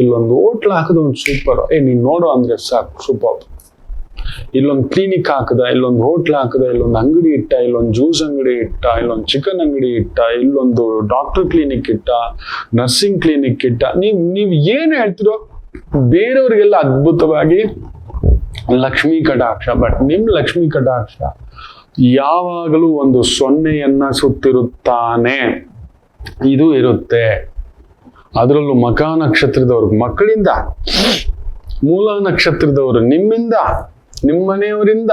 ಇಲ್ಲೊಂದು ಹೋಟ್ಲ್ ಹಾಕಿದ್ರೆ ಒಂದು ಸೂಪರ್, ನೀನ್ ನೋಡು ಅಂದ್ರೆ ಸಾಕು, ಸೂಪರ್. ಇಲ್ಲೊಂದು ಕ್ಲಿನಿಕ್ ಹಾಕದ, ಇಲ್ಲೊಂದು ಹೋಟ್ಲ್ ಹಾಕದ, ಇಲ್ಲೊಂದು ಅಂಗಡಿ ಇಟ್ಟ, ಇಲ್ಲೊಂದು ಜ್ಯೂಸ್ ಅಂಗಡಿ ಇಟ್ಟ, ಇಲ್ಲೊಂದು ಚಿಕನ್ ಅಂಗಡಿ ಇಟ್ಟ, ಇಲ್ಲೊಂದು ಡಾಕ್ಟರ್ ಕ್ಲಿನಿಕ್ ಇಟ್ಟ, ನರ್ಸಿಂಗ್ ಕ್ಲಿನಿಕ್ ಇಟ್ಟ, ನೀವು ಏನು ಹೇಳ್ತಿರೋ ಬೇರೆಯವ್ರಿಗೆಲ್ಲ ಅದ್ಭುತವಾಗಿ ಲಕ್ಷ್ಮೀ ಕಟಾಕ್ಷ. ಬಟ್ ನಿಮ್ ಲಕ್ಷ್ಮೀ ಕಟಾಕ್ಷ ಯಾವಾಗಲೂ ಒಂದು ಸೊನ್ನೆಯನ್ನ ಸುತ್ತಿರುತ್ತಾನೆ. ಇದು ಇರುತ್ತೆ. ಅದರಲ್ಲೂ ಮಖ ನಕ್ಷತ್ರದವ್ರು ಮಕ್ಕಳಿಂದ, ಮೂಲ ನಕ್ಷತ್ರದವರು ನಿಮ್ಮಿಂದ, ನಿಮ್ಮ ಮನೆಯವರಿಂದ,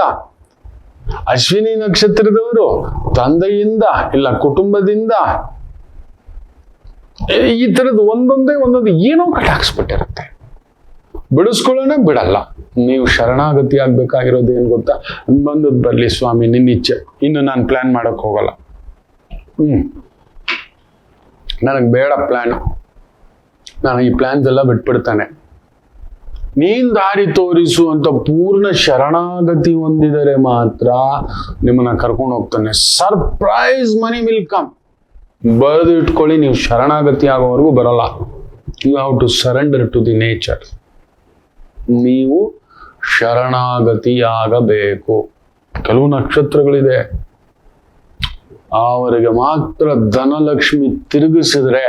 ಅಶ್ವಿನಿ ನಕ್ಷತ್ರದವರು ತಂದೆಯಿಂದ ಇಲ್ಲ ಕುಟುಂಬದಿಂದ, ಈ ತರದ್ದು ಒಂದೊಂದು ಏನೋ ಕಟಾಕ್ಸ್ಬಿಟ್ಟಿರುತ್ತೆ. ಬಿಡಿಸ್ಕೊಳ್ಳೋಣ ಬಿಡಲ್ಲ. ನೀವು ಶರಣಾಗತಿ ಆಗ್ಬೇಕಾಗಿರೋದು ಏನ್ ಗೊತ್ತಾ? ಬಂದದ್ ಬರ್ಲಿ ಸ್ವಾಮಿ, ನಿನ್ನ ಇಚ್ಛೆ, ಇನ್ನು ನಾನು ಪ್ಲಾನ್ ಮಾಡಕ್ ಹೋಗಲ್ಲ. ನನಗೆ ಬೇಡ ಪ್ಲಾನ್, ನಾನು ಈ ಪ್ಲಾನ್ಸ್ ಎಲ್ಲ ಬಿಟ್ಬಿಡ್ತಾನೆ. ನೀನ್ ದಾರಿ ತೋರಿಸು ಅಂತ ಪೂರ್ಣ ಶರಣಾಗತಿ ಹೊಂದಿದರೆ ಮಾತ್ರ ನಿಮ್ಮನ್ನ ಕರ್ಕೊಂಡು ಹೋಗ್ತಾನೆ. Surprise money will come. ಬರೆದು ಇಟ್ಕೊಳ್ಳಿ, ನೀವು ಶರಣಾಗತಿ ಆಗೋವರೆಗೂ ಬರಲ್ಲ. You have to surrender to the nature. ನೀವು ಶರಣಾಗತಿಯಾಗಬೇಕು. ಕೆಲವು ನಕ್ಷತ್ರಗಳಿದೆ, ಅವರಿಗೆ ಮಾತ್ರ ಧನಲಕ್ಷ್ಮಿ ತಿರುಗಿಸಿದ್ರೆ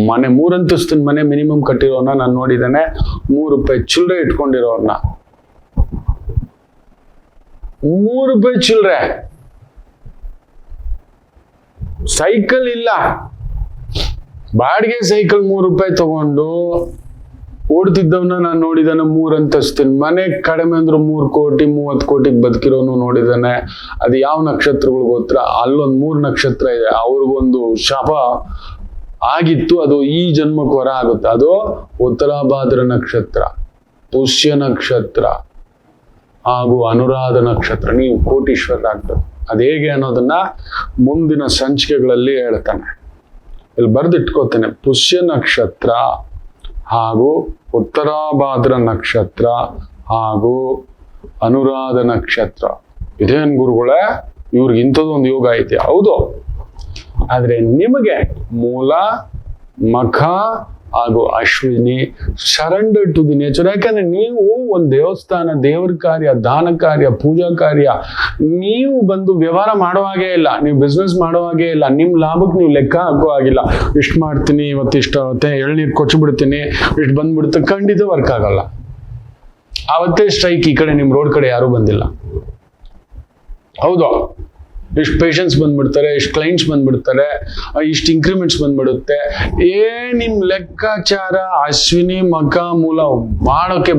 ಮನೆ, 3 ಅಂತಸ್ತಿನ ಮನೆ ಮಿನಿಮಮ್ ಕಟ್ಟಿರೋರ್ನ ನಾನು ನೋಡಿದ್ದೇನೆ. 3 ರೂಪಾಯಿ ಚಿಲ್ಲರೆ ಇಟ್ಕೊಂಡಿರೋರ್ನ, 3 ರೂಪಾಯಿ ಚಿಲ್ಲರೆ, ಸೈಕಲ್ ಇಲ್ಲ, ಬಾಡಿಗೆ ಸೈಕಲ್ 3 ರೂಪಾಯಿ ತಗೊಂಡು ಓಡ್ತಿದ್ದವನ್ನ ನಾನು ನೋಡಿದಾನೆ. 3 ಅಂತಸ್ತಿನ ಮನೆ, ಕಡಿಮೆ ಅಂದ್ರೆ 3 ಕೋಟಿ 30 ಕೋಟಿಗೆ ಬದುಕಿರೋನು ನೋಡಿದಾನೆ. ಅದು ಯಾವ ನಕ್ಷತ್ರಗಳು ಗೊತ್ತಾ? ಅಲ್ಲೊಂದು 3 ನಕ್ಷತ್ರ ಇದೆ, ಅವ್ರಿಗೊಂದು ಶಾಪ ಆಗಿತ್ತು, ಅದು ಈ ಜನ್ಮಕ್ಕೆ ಹೊರ ಆಗುತ್ತೆ. ಅದು ಉತ್ತರಾಭಾದ್ರ ನಕ್ಷತ್ರ, ಪುಷ್ಯ ನಕ್ಷತ್ರ ಹಾಗೂ ಅನುರಾಧ ನಕ್ಷತ್ರ. ನೀವು ಕೋಟೀಶ್ವರರಾಗ್ತದೆ. ಅದು ಹೇಗೆ ಅನ್ನೋದನ್ನ ಮುಂದಿನ ಸಂಚಿಕೆಗಳಲ್ಲಿ ಹೇಳ್ತಾನೆ. ಇಲ್ಲಿ ಬರೆದಿಟ್ಕೋತೇನೆ. ಪುಷ್ಯ ನಕ್ಷತ್ರ ಹಾಗೂ ಉತ್ತರಾಭಾದ್ರ ನಕ್ಷತ್ರ ಹಾಗೂ ಅನುರಾಧ ನಕ್ಷತ್ರ. ಇದೇನ್ ಗುರುಗಳೇ, ಇವ್ರಿಗೆ ಇಂಥದ್ದೊಂದು ಯೋಗ ಐತೆ? ಹೌದು. ಆದ್ರೆ ನಿಮಗೆ ಮೂಲ, ಮಖ ಹಾಗೂ Ashwini surrender to the nature. ಯಾಕಂದ್ರೆ ನೀವು ಒಂದು ದೇವಸ್ಥಾನ, ದೇವರ ಕಾರ್ಯ, ದಾನ ಕಾರ್ಯ, ಪೂಜಾ ಕಾರ್ಯ, ನೀವು ಬಂದು ವ್ಯವಹಾರ ಮಾಡೋ ಹಾಗೆ ಇಲ್ಲ, ನೀವು ಬಿಸ್ನೆಸ್ ಮಾಡೋ ಹಾಗೆ ಇಲ್ಲ, ನಿಮ್ ಲಾಭಕ್ಕೆ ನೀವು ಲೆಕ್ಕ ಹಾಕೋ ಆಗಿಲ್ಲ. ಇಷ್ಟು ಮಾಡ್ತೀನಿ, ಇವತ್ತಿಷ್ಟು ಎಳ್ನೀರು ಕೊಚ್ಚಿಬಿಡ್ತೀನಿ, ಇಷ್ಟು ಬಂದ್ಬಿಡುತ್ತೆ, ಖಂಡಿತ ವರ್ಕ್ ಆಗಲ್ಲ. ಅವತ್ತೇ ಸ್ಟ್ರೈಕ್. ಈ ಕಡೆ ನಿಮ್ ರೋಡ್ ಕಡೆ ಯಾರು ಬಂದಿಲ್ಲ. ಹೌದು. ಇಷ್ಟು ಪೇಷನ್ಸ್ ಬಂದ್ಬಿಡ್ತಾರೆ, ಇಷ್ಟು ಕ್ಲೈಂಟ್ಸ್ ಬಂದ್ಬಿಡ್ತಾರೆ, ಇಷ್ಟು ಇನ್ಕ್ರಿಮೆಂಟ್ಸ್ ಬಂದ್ಬಿಡುತ್ತೆ. ನಿಮ್ ಲೆಕ್ಕಾಚಾರ ಅಶ್ವಿನಿ ಮಖ ಮೂಲ ಮಾಡೋಕೆ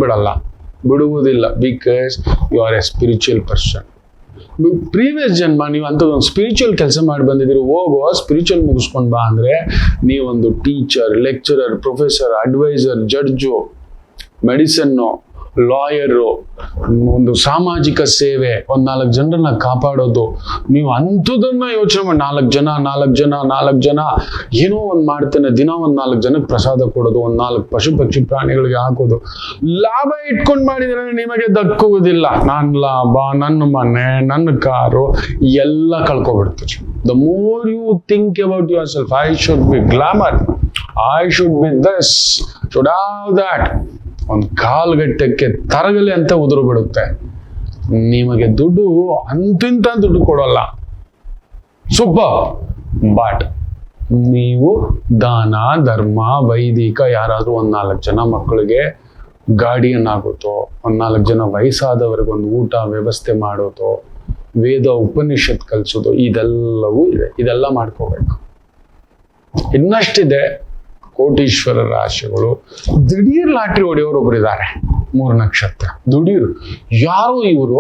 ಬಿಡುವುದಿಲ್ಲ. Because you are a spiritual person. Previous ಜನ್ಮ ನೀವು ಅಂಥದ್ದೊಂದು ಸ್ಪಿರಿಚುವಲ್ ಕೆಲಸ ಮಾಡಿ ಬಂದಿದ್ದೀರಿ. ಹೋಗೋ ಸ್ಪಿರಿಚುವಲ್ ಮುಗಿಸ್ಕೊಂಡ್ ಬಾ ಅಂದ್ರೆ ನೀವೊಂದು teacher, lecturer, professor, advisor, judge, medicine, lawyer, ಒಂದು ಸಾಮಾಜಿಕ ಸೇವೆ, 4 ಜನರನ್ನ ಕಾಪಾಡೋದು. ನೀವು ಅಂಥದನ್ನ ಯೋಚನೆ ಮಾಡಿ, 4 ಜನ ಏನೋ ಒಂದು ಮಾಡ್ತೇನೆ, ದಿನ 4 ಜನಕ್ಕೆ ಪ್ರಸಾದ ಕೊಡೋದು, 4 ಪಶು ಪಕ್ಷಿ ಪ್ರಾಣಿಗಳಿಗೆ ಹಾಕೋದು. ಲಾಭ ಇಟ್ಕೊಂಡು ಮಾಡಿದ್ರೆ ನಿಮಗೆ ದಕ್ಕುವುದಿಲ್ಲ. ನನ್ನ ಲಾಭ, ನನ್ನ ಮನೆ, ನನ್ನ ಕಾರು ಎಲ್ಲ ಕಳ್ಕೊಬಿಡ್ತೀರಿ. The more you think about yourself, I should be glamour, I should be this, should have that, ಒಂದು ಕಾಲ್ಗಟ್ಟಕ್ಕೆ ತರಗಲಿ ಅಂತ ಉದುರು ಬಿಡುತ್ತೆ. ನಿಮಗೆ ದುಡ್ಡು ಅಂತಿಂತ ದುಡ್ಡು ಕೊಡೋಲ್ಲ, ಸೂಪರ್. ಬಟ್ ನೀವು ದಾನ, ಧರ್ಮ, ವೈದಿಕ, ಯಾರಾದ್ರೂ 4 ಜನ ಮಕ್ಕಳಿಗೆ ಗಾರ್ಡಿಯನ್ ಆಗೋದು, 4 ಜನ ವಯಸ್ಸಾದವರಿಗೆ ಒಂದು ಊಟ ವ್ಯವಸ್ಥೆ ಮಾಡೋದು, ವೇದ ಉಪನಿಷತ್ ಕಲಿಸೋದು, ಇದೆಲ್ಲವೂ ಇದೆ. ಇದೆಲ್ಲ ಮಾಡ್ಕೋಬೇಕು. ಇನ್ನಷ್ಟಿದೆ. ಕೋಟೀಶ್ವರ ರಾಶಿಗಳು. ದಿಢೀರ್ ಲಾಟ್ರಿ ಹೊಡೆಯೋರು ಒಬ್ರು ಇದ್ದಾರೆ, 3 ನಕ್ಷತ್ರ. ದುಡೀರ್ ಯಾರು ಇವರು?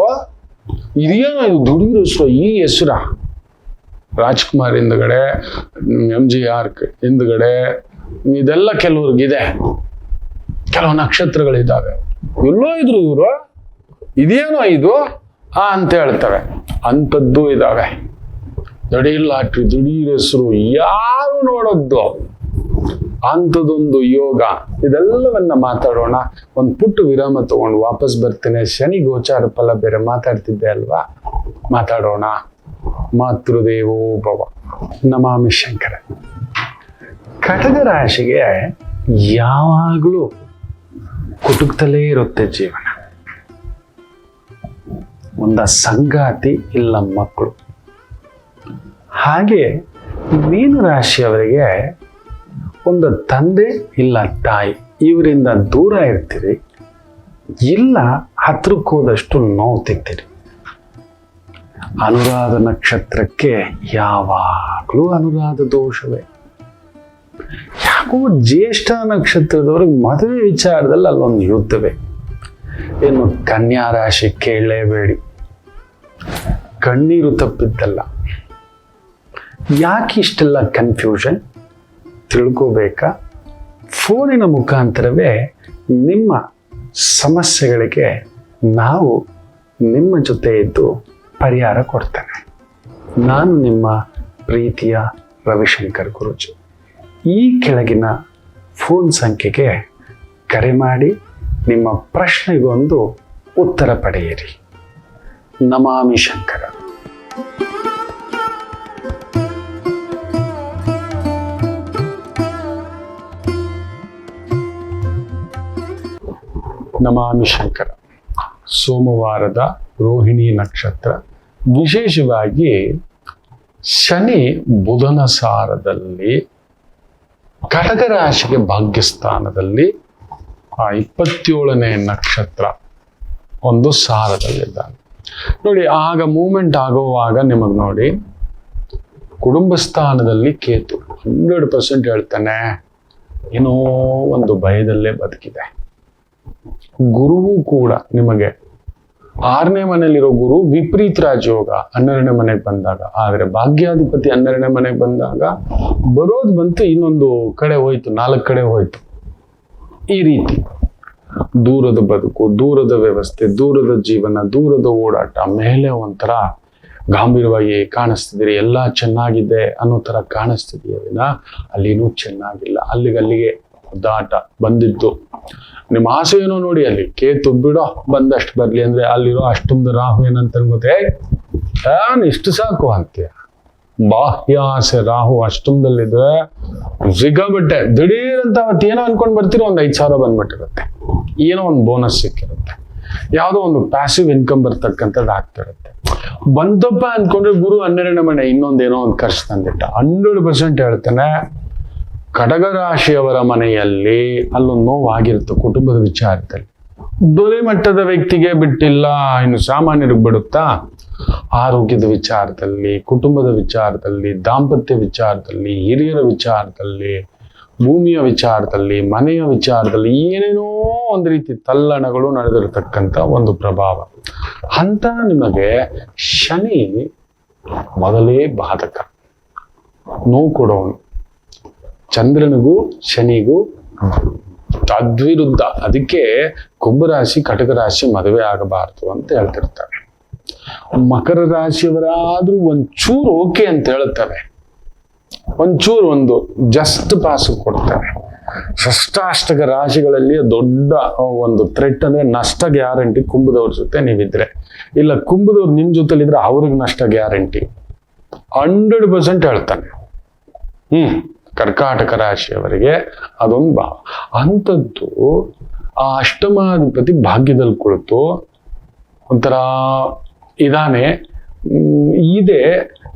ಇದೇನೋ ಇದು ದುಡೀರ್ ಹೆಸರು? ಈ ಹೆಸರ ರಾಜ್ಕುಮಾರ್ ಹಿಂದ್ಗಡೆ, MGR ಹಿಂದ್ಗಡೆ, ಇದೆಲ್ಲ ಕೆಲವ್ರಿಗಿದೆ. ಕೆಲವು ನಕ್ಷತ್ರಗಳಿದ್ದಾವೆ. ಎಲ್ಲೋ ಇದ್ರು ಇವರು, ಇದೇನೋ ಇದು ಅಂತ ಹೇಳ್ತವೆ. ಅಂಥದ್ದು ಇದಾವೆ. ದಿಢೀರ್ ಲಾಟ್ರಿ, ದಿಢೀರ್ ಹೆಸರು, ಯಾರು ನೋಡೋದು ಅಂಥದ್ದೊಂದು ಯೋಗ. ಇದೆಲ್ಲವನ್ನ ಮಾತಾಡೋಣ. ಒಂದು ಪುಟ್ಟ ವಿರಾಮ ತಗೊಂಡು ವಾಪಸ್ ಬರ್ತೇನೆ. ಶನಿ ಗೋಚಾರ ಫಲ ಬೇರೆ ಮಾತಾಡ್ತಿದ್ದೆ ಅಲ್ವಾ, ಮಾತಾಡೋಣ. ಮಾತೃದೇವೋ ಭವ. ನಮಾಮಿ ಶಂಕರ. ಕಟಕ ರಾಶಿಗೆ ಯಾವಾಗಲೂ ಕುಟುಕ್ತಲೇ ಇರುತ್ತೆ ಜೀವನ. ಒಂದು ಸಂಗಾತಿ ಇಲ್ಲ ಮಕ್ಕಳು. ಹಾಗೆ ಮೀನ ರಾಶಿಯವರಿಗೆ ಒಂದು ತಂದೆ ಇಲ್ಲ ತಾಯಿ, ಇವರಿಂದ ದೂರ ಇರ್ತೀರಿ, ಇಲ್ಲ ಹತ್ರಕ್ಕೆ ಹೋದಷ್ಟು ನೋವು ತಿಂತೀರಿ. ಅನುರಾಧ ನಕ್ಷತ್ರಕ್ಕೆ ಯಾವಾಗಲೂ ಅನುರಾಧ ದೋಷವೇ. ಯಾಕೋ ಜ್ಯೇಷ್ಠ ನಕ್ಷತ್ರದವ್ರಿಗೆ ಮದುವೆ ವಿಚಾರದಲ್ಲಿ ಅಲ್ಲೊಂದು ಯುದ್ಧವೇ. ಇನ್ನು ಕನ್ಯಾ ರಾಶಿ ಕೇಳಲೇಬೇಡಿ, ಕಣ್ಣೀರು ತಪ್ಪಿದ್ದಲ್ಲ. ಯಾಕೆ ಇಷ್ಟೆಲ್ಲ ಕನ್ಫ್ಯೂಷನ್ ತಿಳ್ಕೋಬೇಕಾ? ಫೋನಿನ ಮುಖಾಂತರವೇ ನಿಮ್ಮ ಸಮಸ್ಯೆಗಳಿಗೆ ನಾವು ನಿಮ್ಮ ಜೊತೆ ಇದ್ದು ಪರಿಹಾರ ಕೊಡ್ತೇನೆ. ನಾನು ನಿಮ್ಮ ಪ್ರೀತಿಯ ರವಿಶಂಕರ್ ಗುರೂಜಿ. ಈ ಕೆಳಗಿನ ಫೋನ್ ಸಂಖ್ಯೆಗೆ ಕರೆ ಮಾಡಿ ನಿಮ್ಮ ಪ್ರಶ್ನೆಗೊಂದು ಉತ್ತರ ಪಡೆಯಿರಿ. ನಮಾಮಿ ಶಂಕರ. ನಮಾಮಿ ಶಂಕರ. ಸೋಮವಾರದ ರೋಹಿಣಿ ನಕ್ಷತ್ರ, ವಿಶೇಷವಾಗಿ ಶನಿ ಬುಧನ ಸಾರದಲ್ಲಿ ಕಟಕ ರಾಶಿಗೆ ಭಾಗ್ಯಸ್ಥಾನದಲ್ಲಿ 27ನೇ ನಕ್ಷತ್ರ ಒಂದು ಸಾರದಲ್ಲಿದ್ದಾನೆ ನೋಡಿ. ಆಗ ಮೂಮೆಂಟ್ ಆಗುವಾಗ ನಿಮಗೆ ನೋಡಿ, ಕುಟುಂಬ ಸ್ಥಾನದಲ್ಲಿ ಕೇತು 100% ಹೇಳ್ತಾನೆ ಏನೋ ಒಂದು ಭಯದಲ್ಲೇ ಬದುಕಿದೆ. ಗುರುವು ಕೂಡ ನಿಮಗೆ 6ನೇ ಮನೆಯಲ್ಲಿರೋ ಗುರು ವಿಪರೀತ ರಾಜಯೋಗ 12ನೇ ಮನೆಗೆ ಬಂದಾಗ, ಆದರೆ ಭಾಗ್ಯಾಧಿಪತಿ 12ನೇ ಮನೆಗೆ ಬಂದಾಗ ಬರೋದು ಬಂತು, ಇನ್ನೊಂದು ಕಡೆ ಹೋಯ್ತು, 4 ಕಡೆ ಹೋಯ್ತು. ಈ ರೀತಿ ದೂರದ ಬದುಕು, ದೂರದ ವ್ಯವಸ್ಥೆ, ದೂರದ ಜೀವನ, ದೂರದ ಓಡಾಟ, ಮೇಲೆ ಒಂಥರ ಗಾಂಭೀರ್ಯವಾಗಿ ಕಾಣಿಸ್ತಿದ್ದೀರಿ, ಎಲ್ಲ ಚೆನ್ನಾಗಿದೆ ಅನ್ನೋ ಥರ ಕಾಣಿಸ್ತಿದೆಯಾ ವಿನ ಅಲ್ಲಿನೂ ಚೆನ್ನಾಗಿಲ್ಲ. ಅಲ್ಲಿಗೆ ದಾಟ ಬಂದಿದ್ದು. ನಿಮ್ಮ ಆಸೆ ಏನೋ ನೋಡಿ, ಅಲ್ಲಿ ಕೇತು ಬಿಡೋ ಬಂದಷ್ಟು ಬರ್ಲಿ ಅಂದ್ರೆ ಅಲ್ಲಿರೋ ಅಷ್ಟೊಂದು ರಾಹು ಏನಂತ ಗೊತ್ತೇ, ಇಷ್ಟು ಸಾಕು ಅಂತೀಯ. ಬಾಹ್ಯ ಆಸೆ ರಾಹು ಅಷ್ಟೊಂದಲ್ಲಿದ್ರೆ ಸಿಕ್ಕಾಬಿಟ್ಟೆ ದಿಢೀರ್ ಅಂತ ಅವತ್ತು ಏನೋ ಅನ್ಕೊಂಡ್ ಬರ್ತೀರೋ ಒಂದು 5,000 ಬಂದ್ಬಿಟ್ಟಿರುತ್ತೆ, ಏನೋ ಒಂದು ಬೋನಸ್ ಸಿಕ್ಕಿರುತ್ತೆ, ಯಾವುದೋ ಒಂದು ಪ್ಯಾಸಿವ್ ಇನ್ಕಮ್ ಬರ್ತಕ್ಕಂಥದ್ದು ಆಗ್ತಿರುತ್ತೆ. ಬಂತಪ್ಪ ಅನ್ಕೊಂಡ್ರೆ ಗುರು 12ನೇ ಮನೆ ಇನ್ನೊಂದೇನೋ ಒಂದು ಖರ್ಚು ತಂದಿಟ್ಟ. 100% ಹೇಳ್ತಾನೆ, ಕಟಕ ರಾಶಿಯವರ ಮನೆಯಲ್ಲಿ ಅಲ್ಲೊಂದು ನೋವಾಗಿರುತ್ತೆ ಕುಟುಂಬದ ವಿಚಾರದಲ್ಲಿ. ದೊರೆ ಮಟ್ಟದ ವ್ಯಕ್ತಿಗೆ ಬಿಟ್ಟಿಲ್ಲ, ಇನ್ನು ಸಾಮಾನ್ಯರಿಗೆ ಬಿಡುತ್ತಾ? ಆರೋಗ್ಯದ ವಿಚಾರದಲ್ಲಿ, ಕುಟುಂಬದ ವಿಚಾರದಲ್ಲಿ, ದಾಂಪತ್ಯ ವಿಚಾರದಲ್ಲಿ, ಹಿರಿಯರ ವಿಚಾರದಲ್ಲಿ, ಭೂಮಿಯ ವಿಚಾರದಲ್ಲಿ, ಮನೆಯ ವಿಚಾರದಲ್ಲಿ ಏನೇನೋ ಒಂದು ರೀತಿ ತಲ್ಲಣಗಳು ನಡೆದಿರತಕ್ಕಂಥ ಒಂದು ಪ್ರಭಾವ. ಅಂತ ನಿಮಗೆ ಶನಿ ಮೊದಲೇ ಬಾಧಕ, ನೋವು ಕೊಡೋನು. ಚಂದ್ರನಿಗೂ ಶನಿಗೂ ತದ್ವಿರುದ್ಧ. ಅದಕ್ಕೆ ಕುಂಭರಾಶಿ ಕಟಕ ರಾಶಿ ಮದುವೆ ಆಗಬಾರದು ಅಂತ ಹೇಳ್ತಿರ್ತಾರೆ. ಮಕರ ರಾಶಿಯವರಾದ್ರೂ ಒಂಚೂರು ಓಕೆ ಅಂತ ಹೇಳ್ತಾರೆ, ಒಂಚೂರು ಒಂದು ಜಸ್ಟ್ ಪಾಸ್ ಕೊಡ್ತಾರೆ. ಷಷ್ಟಾಷ್ಟಕ ರಾಶಿಗಳಲ್ಲಿ ದೊಡ್ಡ ಒಂದು ಥ್ರೆಟ್ ಅಂದ್ರೆ ನಷ್ಟ ಗ್ಯಾರಂಟಿ ಕುಂಭದವ್ರ ಜೊತೆ ನೀವಿದ್ರೆ. ಇಲ್ಲ ಕುಂಭದವ್ರು ನಿಮ್ ಜೊತೆಲಿದ್ರೆ ಅವ್ರಿಗೆ ನಷ್ಟ ಗ್ಯಾರಂಟಿ 100% ಹೇಳ್ತಾನೆ. ಕರ್ಕಾಟಕ ರಾಶಿಯವರಿಗೆ ಅದೊಂದು ಭಾವ. ಅಂಥದ್ದು ಆ ಅಷ್ಟಮಾಧಿಪತಿ ಭಾಗ್ಯದಲ್ಲಿ ಕುಳಿತು ಒಂಥರ ಇದಾನೆ, ಇದೆ,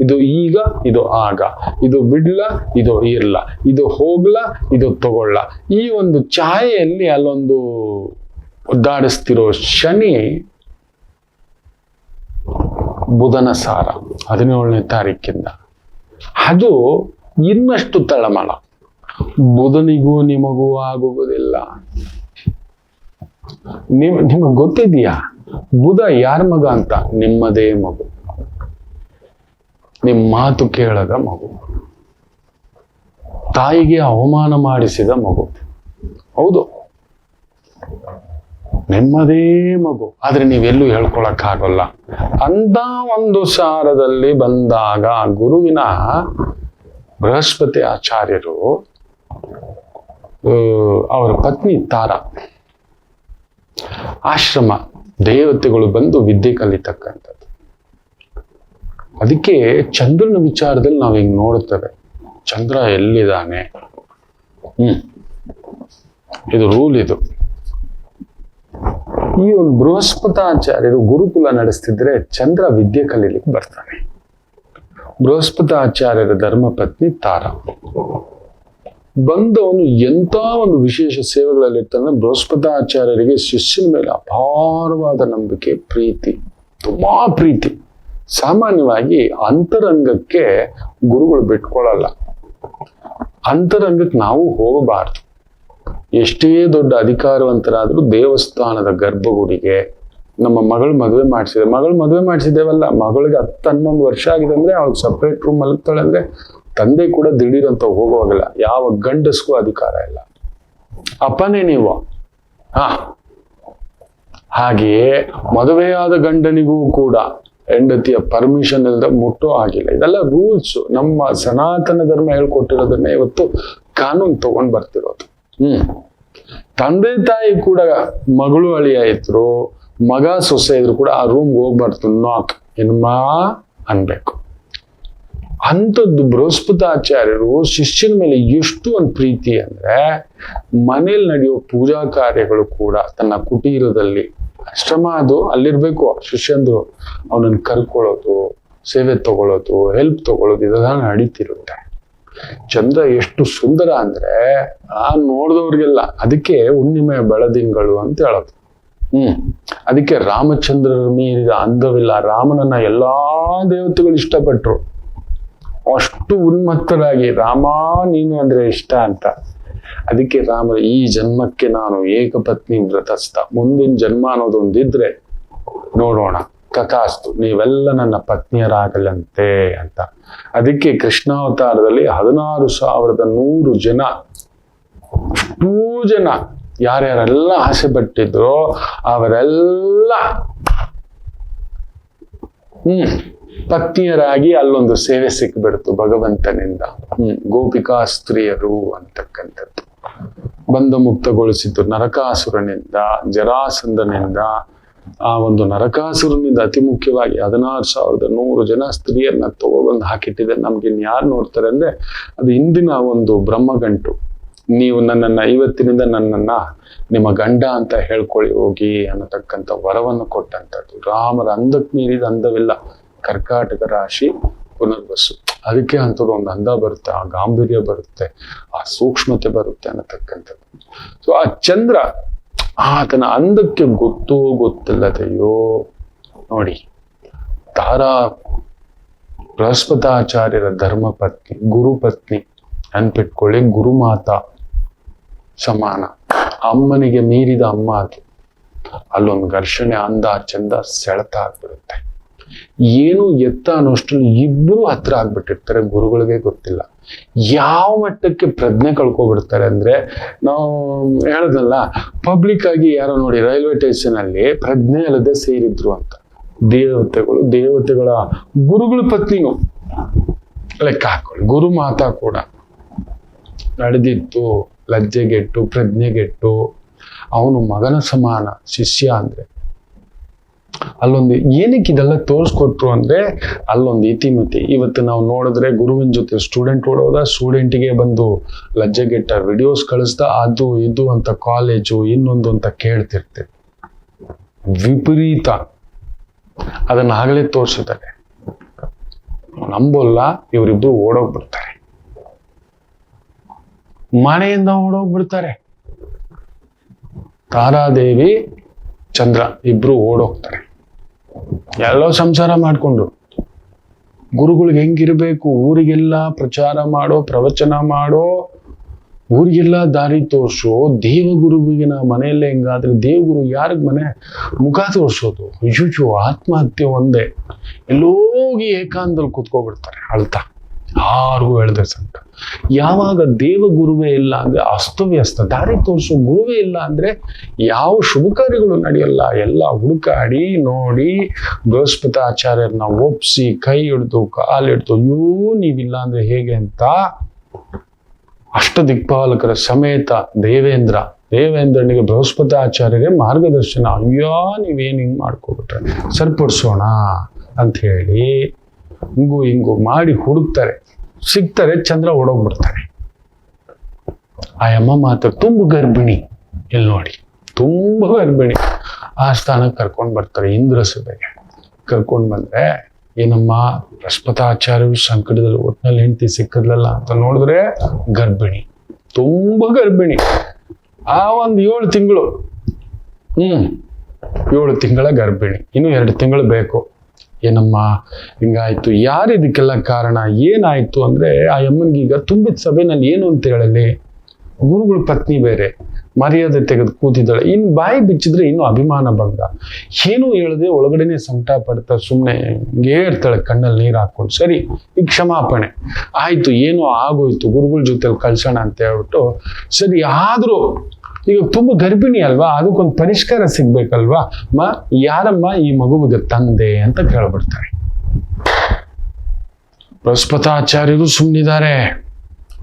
ಇದು ಈಗ, ಇದು ಆಗ, ಇದು ಬಿಡ್ಲ, ಇದು ಇರ್ಲ, ಇದು ಹೋಗ್ಲ, ಇದು ತಗೊಳ್ಳ, ಈ ಒಂದು ಛಾಯೆಯಲ್ಲಿ ಅಲ್ಲೊಂದು ಒದ್ದಾಡಿಸ್ತಿರೋ ಶನಿ ಬುಧನ ಸಾರ 17ನೇ ತಾರೀಕಿಂದ ಅದು ಇನ್ನಷ್ಟು ತಳಮಳ. ಬುಧನಿಗೂ ನಿಮಗೂ ಆಗುವುದಿಲ್ಲ. ನಿಮಗ್ ಗೊತ್ತಿದೆಯಾ ಬುಧ ಯಾರ ಮಗ ಅಂತ? ನಿಮ್ಮದೇ ಮಗು, ನಿಮ್ಮ ಮಾತು ಕೇಳದ ಮಗು, ತಾಯಿಗೆ ಅವಮಾನ ಮಾಡಿಸಿದ ಮಗು. ಹೌದು, ನಿಮ್ಮದೇ ಮಗು, ಆದ್ರೆ ನೀವೆಲ್ಲೂ ಹೇಳ್ಕೊಳಕ್ಕಾಗಲ್ಲ. ಅಂತ ಒಂದು ಸಾರದಲ್ಲಿ ಬಂದಾಗ ಗುರುವಿನ ಬೃಹಸ್ಪತಿ ಆಚಾರ್ಯರು ಅವರ ಪತ್ನಿ ತಾರ ಆಶ್ರಮ ದೇವತೆಗಳು ಬಂದು ವಿದ್ಯೆ ಕಲಿತಕ್ಕಂಥದ್ದು. ಅದಕ್ಕೆ ಚಂದ್ರನ ವಿಚಾರದಲ್ಲಿ ನಾವು ಹಿಂಗ್ ನೋಡುತ್ತೇವೆ, ಚಂದ್ರ ಎಲ್ಲಿದ್ದಾನೆ, ಇದು ರೂಲ್. ಇದು ಈ ಒಂದು ಬೃಹಸ್ಪತಾಚಾರ್ಯರು ಗುರುಕುಲ ನಡೆಸ್ತಿದ್ರೆ ಚಂದ್ರ ವಿದ್ಯೆ ಕಲೀಲಿಕ್ಕೆ ಬರ್ತಾನೆ. ಬೃಹಸ್ಪತಾಚಾರ್ಯರ ಧರ್ಮಪತ್ನಿ ತಾರಾ ಬಂದವನು ಎಂತ ಒಂದು ವಿಶೇಷ ಸೇವೆಗಳಲ್ಲಿ ಇರ್ತಾನೆ. ಬೃಹಸ್ಪತಾಚಾರ್ಯರಿಗೆ ಶಿಷ್ಯನ ಮೇಲೆ ಅಪಾರವಾದ ನಂಬಿಕೆ, ಪ್ರೀತಿ, ತುಂಬಾ ಪ್ರೀತಿ. ಸಾಮಾನ್ಯವಾಗಿ ಅಂತರಂಗಕ್ಕೆ ಗುರುಗಳು ಬಿಟ್ಕೊಳ್ಳಲ್ಲ. ಅಂತರಂಗಕ್ಕೆ ನಾವು ಹೋಗಬಾರ್ದು. ಎಷ್ಟೇ ದೊಡ್ಡ ಅಧಿಕಾರವಂತರಾದ್ರೂ ದೇವಸ್ಥಾನದ ಗರ್ಭಗುಡಿಗೆ ನಮ್ಮ ಮಗಳು ಮದುವೆ ಮಾಡಿಸಿದ್ದೇವಲ್ಲ, ಮಗಳಿಗೆ 10-11 ವರ್ಷ ಆಗಿದೆ ಅಂದ್ರೆ ಅವಳಿಗೆ ಸಪ್ರೇಟ್ ರೂಮ್ ಮಲಗ್ತಾಳೆ ಅಂದ್ರೆ ತಂದೆ ಕೂಡ ದಿಢೀರಂತ ಹೋಗುವಾಗಲ್ಲ. ಯಾವ ಗಂಡಸ್ಗೂ ಅಧಿಕಾರ ಇಲ್ಲ. ಅಪ್ಪನೇ ನೀವು. ಹಾಗೆಯೇ ಮದುವೆಯಾದ ಗಂಡನಿಗೂ ಕೂಡ ಹೆಂಡತಿಯ ಪರ್ಮಿಷನ್ ಇಲ್ಲದೆ ಮುಟ್ಟೋ ಆಗಿಲ್ಲ. ಇದೆಲ್ಲ ರೂಲ್ಸ್. ನಮ್ಮ ಸನಾತನ ಧರ್ಮ ಹೇಳ್ಕೊಟ್ಟಿರೋದನ್ನ ಇವತ್ತು ಕಾನೂನು ತಗೊಂಡ್ ಬರ್ತಿರೋದು. ತಂದೆ ತಾಯಿ ಕೂಡ ಮಗಳು ಅಳಿಯ ಇದ್ರು, ಮಗ ಸೊಸೆ ಇದ್ರು ಕೂಡ ಆ ರೂಮ್ಗೆ ಹೋಗ್ಬಾರ್ದು. ನಾಕ್ ಎನ್ಮಾ ಅನ್ಬೇಕು. ಅಂಥದ್ದು ಬೃಹಸ್ಪತಾಚಾರ್ಯರು ಶಿಷ್ಯನ ಮೇಲೆ ಎಷ್ಟು ಒಂದು ಪ್ರೀತಿ ಅಂದ್ರೆ, ಮನೇಲಿ ನಡೆಯೋ ಪೂಜಾ ಕಾರ್ಯಗಳು ಕೂಡ ತನ್ನ ಕುಟೀರದಲ್ಲಿ, ಶ್ರಮ ಅದು ಅಲ್ಲಿರ್ಬೇಕು. ಶಿಷ್ಯಂದ್ರು ಅವನನ್ನು ಕರ್ಕೊಳ್ಳೋದು, ಸೇವೆ ತಗೊಳ್ಳೋದು, ಹೆಲ್ಪ್ ತಗೊಳ್ಳೋದು ಇದೆಲ್ಲ ನಡೀತಿರುತ್ತೆ. ಚಂದ್ರ ಎಷ್ಟು ಸುಂದರ ಅಂದ್ರೆ ನೋಡ್ದವ್ರಿಗೆಲ್ಲ. ಅದಕ್ಕೆ ಹುಣ್ಣಿಮೆ ಬೆಳದಿಂಗಳು ಅಂತ ಹೇಳೋದು. ಅದಕ್ಕೆ ರಾಮಚಂದ್ರರ ಮೀರಿದ ಅಂದವಿಲ್ಲ. ರಾಮನನ್ನ ಎಲ್ಲಾ ದೇವತೆಗಳು ಇಷ್ಟಪಟ್ರು. ಅಷ್ಟು ಉನ್ಮತ್ತರಾಗಿ ರಾಮ ನೀನು ಅಂದ್ರೆ ಇಷ್ಟ ಅಂತ. ಅದಕ್ಕೆ ರಾಮ ಈ ಜನ್ಮಕ್ಕೆ ನಾನು ಏಕಪತ್ನಿ ವ್ರತಸ್ಥ, ಮುಂದಿನ ಜನ್ಮ ಅನ್ನೋದೊಂದಿದ್ರೆ ನೋಡೋಣ, ತಥಾಸ್ತು, ನೀವೆಲ್ಲ ನನ್ನ ಪತ್ನಿಯರಾಗಲಂತೆ ಅಂತ. ಅದಕ್ಕೆ ಕೃಷ್ಣಾವತಾರದಲ್ಲಿ 16,100 ಜನ, ಅಷ್ಟೂ ಜನ ಯಾರ್ಯಾರೆಲ್ಲ ಆಸೆ ಪಟ್ಟಿದ್ರು ಅವರೆಲ್ಲ ಪತ್ನಿಯರಾಗಿ ಅಲ್ಲೊಂದು ಸೇವೆ ಸಿಕ್ಬಿಡ್ತು ಭಗವಂತನಿಂದ. ಗೋಪಿಕಾ ಸ್ತ್ರೀಯರು ಅಂತಕ್ಕಂಥದ್ದು ಬಂಧ ಮುಕ್ತಗೊಳಿಸಿದ್ದು ನರಕಾಸುರನಿಂದ, ಜರಾಸಂಧನಿಂದ. ಆ ಒಂದು ನರಕಾಸುರನಿಂದ ಅತಿ ಮುಖ್ಯವಾಗಿ 16,100 ಜನ ಸ್ತ್ರೀಯರನ್ನ ತಗೊಬಂದು ಹಾಕಿಟ್ಟಿದೆ. ನಮ್ಗೆ ಯಾರು ನೋಡ್ತಾರೆ ಅಂದ್ರೆ ಅದು ಇಂದಿನ ಒಂದು ಬ್ರಹ್ಮಗಂಟು. ನೀವು ನನ್ನನ್ನ ಇವತ್ತಿನಿಂದ ನನ್ನನ್ನ ನಿಮ್ಮ ಗಂಡ ಅಂತ ಹೇಳ್ಕೊಳ್ಳಿ ಹೋಗಿ ಅನ್ನತಕ್ಕಂಥ ವರವನ್ನು ಕೊಟ್ಟಂಥದ್ದು. ರಾಮರ ಅಂದಕ್ಕೆ ಮೀರಿದ ಅಂದವಿಲ್ಲ. ಕರ್ಕಾಟಕ ರಾಶಿ ಪುನರ್ವಸು. ಅದಕ್ಕೆ ಅಂಥದ್ದು ಒಂದು ಅಂದ ಬರುತ್ತೆ, ಆ ಗಾಂಭೀರ್ಯ ಬರುತ್ತೆ, ಆ ಸೂಕ್ಷ್ಮತೆ ಬರುತ್ತೆ ಅನ್ನತಕ್ಕಂಥದ್ದು. ಸೊ ಆ ಚಂದ್ರ ಆತನ ಅಂದಕ್ಕೆ ಗೊತ್ತಿಲ್ಲದೆಯೋ ನೋಡಿ, ತಾರಾ ಬೃಹಸ್ಪತಾಚಾರ್ಯರ ಧರ್ಮಪತ್ನಿ, ಗುರುಪತ್ನಿ ಅನ್ಪಿಟ್ಕೊಳ್ಳಿ. ಗುರುಮಾತಾ ಸಮಾನ. ಅಮ್ಮನಿಗೆ ಮೀರಿದ ಅಮ್ಮ ಅದು. ಅಲ್ಲೊಂದು ಘರ್ಷಣೆ, ಅಂದ, ಚಂದ, ಸೆಳೆತ ಆಗ್ಬಿಡುತ್ತೆ. ಏನು ಎತ್ತ ಅನ್ನೋಷ್ಟ್ರಲ್ಲಿ ಇಬ್ರು ಹತ್ರ ಆಗ್ಬಿಟ್ಟಿರ್ತಾರೆ. ಗುರುಗಳಿಗೆ ಗೊತ್ತಿಲ್ಲ ಯಾವ ಮಟ್ಟಕ್ಕೆ ಪ್ರಜ್ಞೆ ಕಳ್ಕೊಬಿಡ್ತಾರೆ ಅಂದ್ರೆ, ನಾವು ಹೇಳದಲ್ಲ, ಪಬ್ಲಿಕ್ ಆಗಿ ಯಾರೋ ನೋಡಿ ರೈಲ್ವೆ ಸ್ಟೇಷನ್ ಅಲ್ಲಿ ಪ್ರಜ್ಞೆ ಅಲ್ಲದೆ ಸೇರಿದ್ರು ಅಂತ. ದೇವತೆಗಳ ಗುರುಗಳ ಪತ್ನಿನೂ ಲೆಕ್ಕ ಹಾಕೊಳ್ಳಿ. ಗುರು ಮಾತಾ ಕೂಡ ನಡೆದಿತ್ತು, ಲಜ್ಜೆಗೆಟ್ಟು, ಪ್ರಜ್ಞೆಗೆಟ್ಟು. ಅವನು ಮಗನ ಸಮಾನ ಶಿಷ್ಯ ಅಂದ್ರೆ. ಅಲ್ಲೊಂದು ಏನಕ್ಕೆ ಇದೆಲ್ಲ ತೋರಿಸ್ಕೊಟ್ರು ಅಂದ್ರೆ ಅಲ್ಲೊಂದು ಇತಿಮಿತಿ. ಇವತ್ತು ನಾವು ನೋಡಿದ್ರೆ ಗುರುವಿನ ಜೊತೆ ಸ್ಟೂಡೆಂಟ್ ಓಡೋದ, ಸ್ಟೂಡೆಂಟಿಗೆ ಬಂದು ಲಜ್ಜೆಗೆಟ್ಟ ವಿಡಿಯೋಸ್ ಕಳಿಸ್ದ, ಅದು ಇದು ಅಂತ ಕಾಲೇಜು ಇನ್ನೊಂದು ಅಂತ ಕೇಳ್ತಿರ್ತೇವೆ. ವಿಪರೀತ. ಅದನ್ನ ಆಗಲೇ ತೋರಿಸಿದ್ದಾರೆ. ನಂಬೋಲ್ಲ, ಇವರಿಬ್ರು ಓಡೋಗ್ಬಿಡ್ತಾರೆ, ಮನೆಯಿಂದ ಓಡೋಗ್ಬಿಡ್ತಾರೆ. ತಾರಾದೇವಿ ಚಂದ್ರ ಇಬ್ರು ಓಡೋಗ್ತಾರೆ. ಎಲ್ಲೋ ಸಂಸಾರ ಮಾಡ್ಕೊಂಡು. ಗುರುಗಳಿಗೆ ಹೆಂಗಿರ್ಬೇಕು, ಊರಿಗೆಲ್ಲ ಪ್ರಚಾರ ಮಾಡೋ, ಪ್ರವಚನ ಮಾಡೋ, ಊರಿಗೆಲ್ಲ ದಾರಿ ತೋರ್ಸೋ. ದೇವಗುರುವಿಗೆ ನಾ ಮನೆಯಲ್ಲೇ ಹೆಂಗಾದ್ರೆ ದೇವಗುರು ಯಾರಿಗ್ ಮನೆ ಮುಖ ತೋರ್ಸೋದು? ಅಯ್ಯೋ, ಆತ್ಮಹತ್ಯೆ ಒಂದೇ. ಎಲ್ಲೋಗಿ ಏಕಾಂತದಲ್ಲಿ ಕುತ್ಕೋಬಿಡ್ತಾರೆ ಅಳ್ತಾ, ಯಾರಿಗೂ ಹೇಳ್ದೆ ಸಂತ. ಯಾವಾಗ ದೇವಗುರುವೇ ಇಲ್ಲ ಅಂದ್ರೆ ಅಸ್ತವ್ಯಸ್ತ. ದಾರಿ ತೋರಿಸೋ ಗುರುವೇ ಇಲ್ಲ ಅಂದ್ರೆ ಯಾವ ಶುಭ ಕಾರ್ಯಗಳು ನಡೆಯಲ್ಲ. ಎಲ್ಲ ಹುಡುಕಾಡಿ ನೋಡಿ ಬೃಹಸ್ಪತಾಚಾರ್ಯರನ್ನ ಒಪ್ಸಿ ಕೈ ಹಿಡ್ದು ಕಾಲಿಡ್ದು, ಅಯ್ಯೋ ನೀವಿಲ್ಲ ಅಂದ್ರೆ ಹೇಗೆ ಅಂತ ಅಷ್ಟ ದಿಕ್ಪಾಲಕರ ಸಮೇತ ದೇವೇಂದ್ರನಿಗೆ ಬೃಹಸ್ಪತಾಚಾರ್ಯರೇ ಮಾರ್ಗದರ್ಶನ. ಅಯ್ಯೋ ನೀವೇನ್ ಹಿಂಗ್ ಮಾಡ್ಕೊಬಿಟ್ರೆ ಸರಿಪಡಿಸೋಣ ಅಂತ ಹೇಳಿ ಹಿಂಗು ಮಾಡಿ ಹುಡುಕ್ತಾರೆ, ಸಿಗ್ತಾರೆ. ಚಂದ್ರ ಓಡೋಗ್ಬಿಡ್ತಾರೆ. ಆ ಅಮ್ಮ ಮಾತ್ರ ತುಂಬು ಗರ್ಭಿಣಿ. ಇಲ್ಲಿ ನೋಡಿ, ತುಂಬಾ ಗರ್ಭಿಣಿ. ಆ ಸ್ಥಾನಕ್ಕೆ ಕರ್ಕೊಂಡು ಬರ್ತಾರೆ, ಇಂದ್ರ ಸಭೆಗೆ ಕರ್ಕೊಂಡು ಬಂದ್ರೆ, ಏನಮ್ಮ ಬೃಹಸ್ಪತಾಚಾರ್ಯ ಸಂಕಟದಲ್ಲಿ ಒಟ್ಟಿನಲ್ಲಿ ಹೆಂಡತಿ ಸಿಕ್ಕದ್ಲಲ್ಲ ಅಂತ ನೋಡಿದ್ರೆ ಗರ್ಭಿಣಿ, ತುಂಬಾ ಗರ್ಭಿಣಿ. ಆ 7 ತಿಂಗಳು 7 ತಿಂಗಳ ಗರ್ಭಿಣಿ, ಇನ್ನು 2 ತಿಂಗಳು ಬೇಕು. ಏನಮ್ಮ ಹಿಂಗಾಯ್ತು? ಯಾರು ಇದಕ್ಕೆಲ್ಲ ಕಾರಣ? ಏನಾಯ್ತು ಅಂದ್ರೆ, ಆ ಅಮ್ಮನಿಗೀಗ ತುಂಬಿದ ಸಭೆನಲ್ಲಿ ಏನು ಅಂತ ಹೇಳಲಿ, ಗುರುಗಳ ಪತ್ನಿ ಬೇರೆ, ಮರ್ಯಾದೆ ತೆಗೆದು ಕೂತಿದ್ದಾಳೆ, ಇನ್ನು ಬಾಯಿ ಬಿಚ್ಚಿದ್ರೆ ಇನ್ನು ಅಭಿಮಾನ ಭಂಗ. ಏನು ಹೇಳದೆ ಒಳಗಡೆನೆ ಸಂಕಟ ಪಡ್ತಾ ಸುಮ್ಮನೆ ಹಿಂಗೇ ಇರ್ತಾಳೆ, ಕಣ್ಣಲ್ಲಿ ನೀರು ಹಾಕೊಂಡು. ಸರಿ, ಈಗ ಕ್ಷಮಾಪಣೆ ಆಯ್ತು, ಏನೋ ಆಗೋಯ್ತು, ಗುರುಗಳ ಜೊತೆಲಿ ಕಳ್ಸೋಣ ಅಂತ ಹೇಳ್ಬಿಟ್ಟು ಸರಿ. ಆದ್ರೂ ಈಗ ತುಂಬಾ ಗರ್ಭಿಣಿ ಅಲ್ವಾ, ಅದಕ್ಕೊಂದು ಪರಿಷ್ಕಾರ ಸಿಗ್ಬೇಕಲ್ವಾ. ಯಾರಮ್ಮ ಈ ಮಗುವಿಗೆ ತಂದೆ ಅಂತ ಕೇಳ್ಬಿಡ್ತಾರೆ. ಬೃಹಸ್ಪತಾಚಾರ್ಯರು ಸುಮ್ಮನಿದ್ದಾರೆ,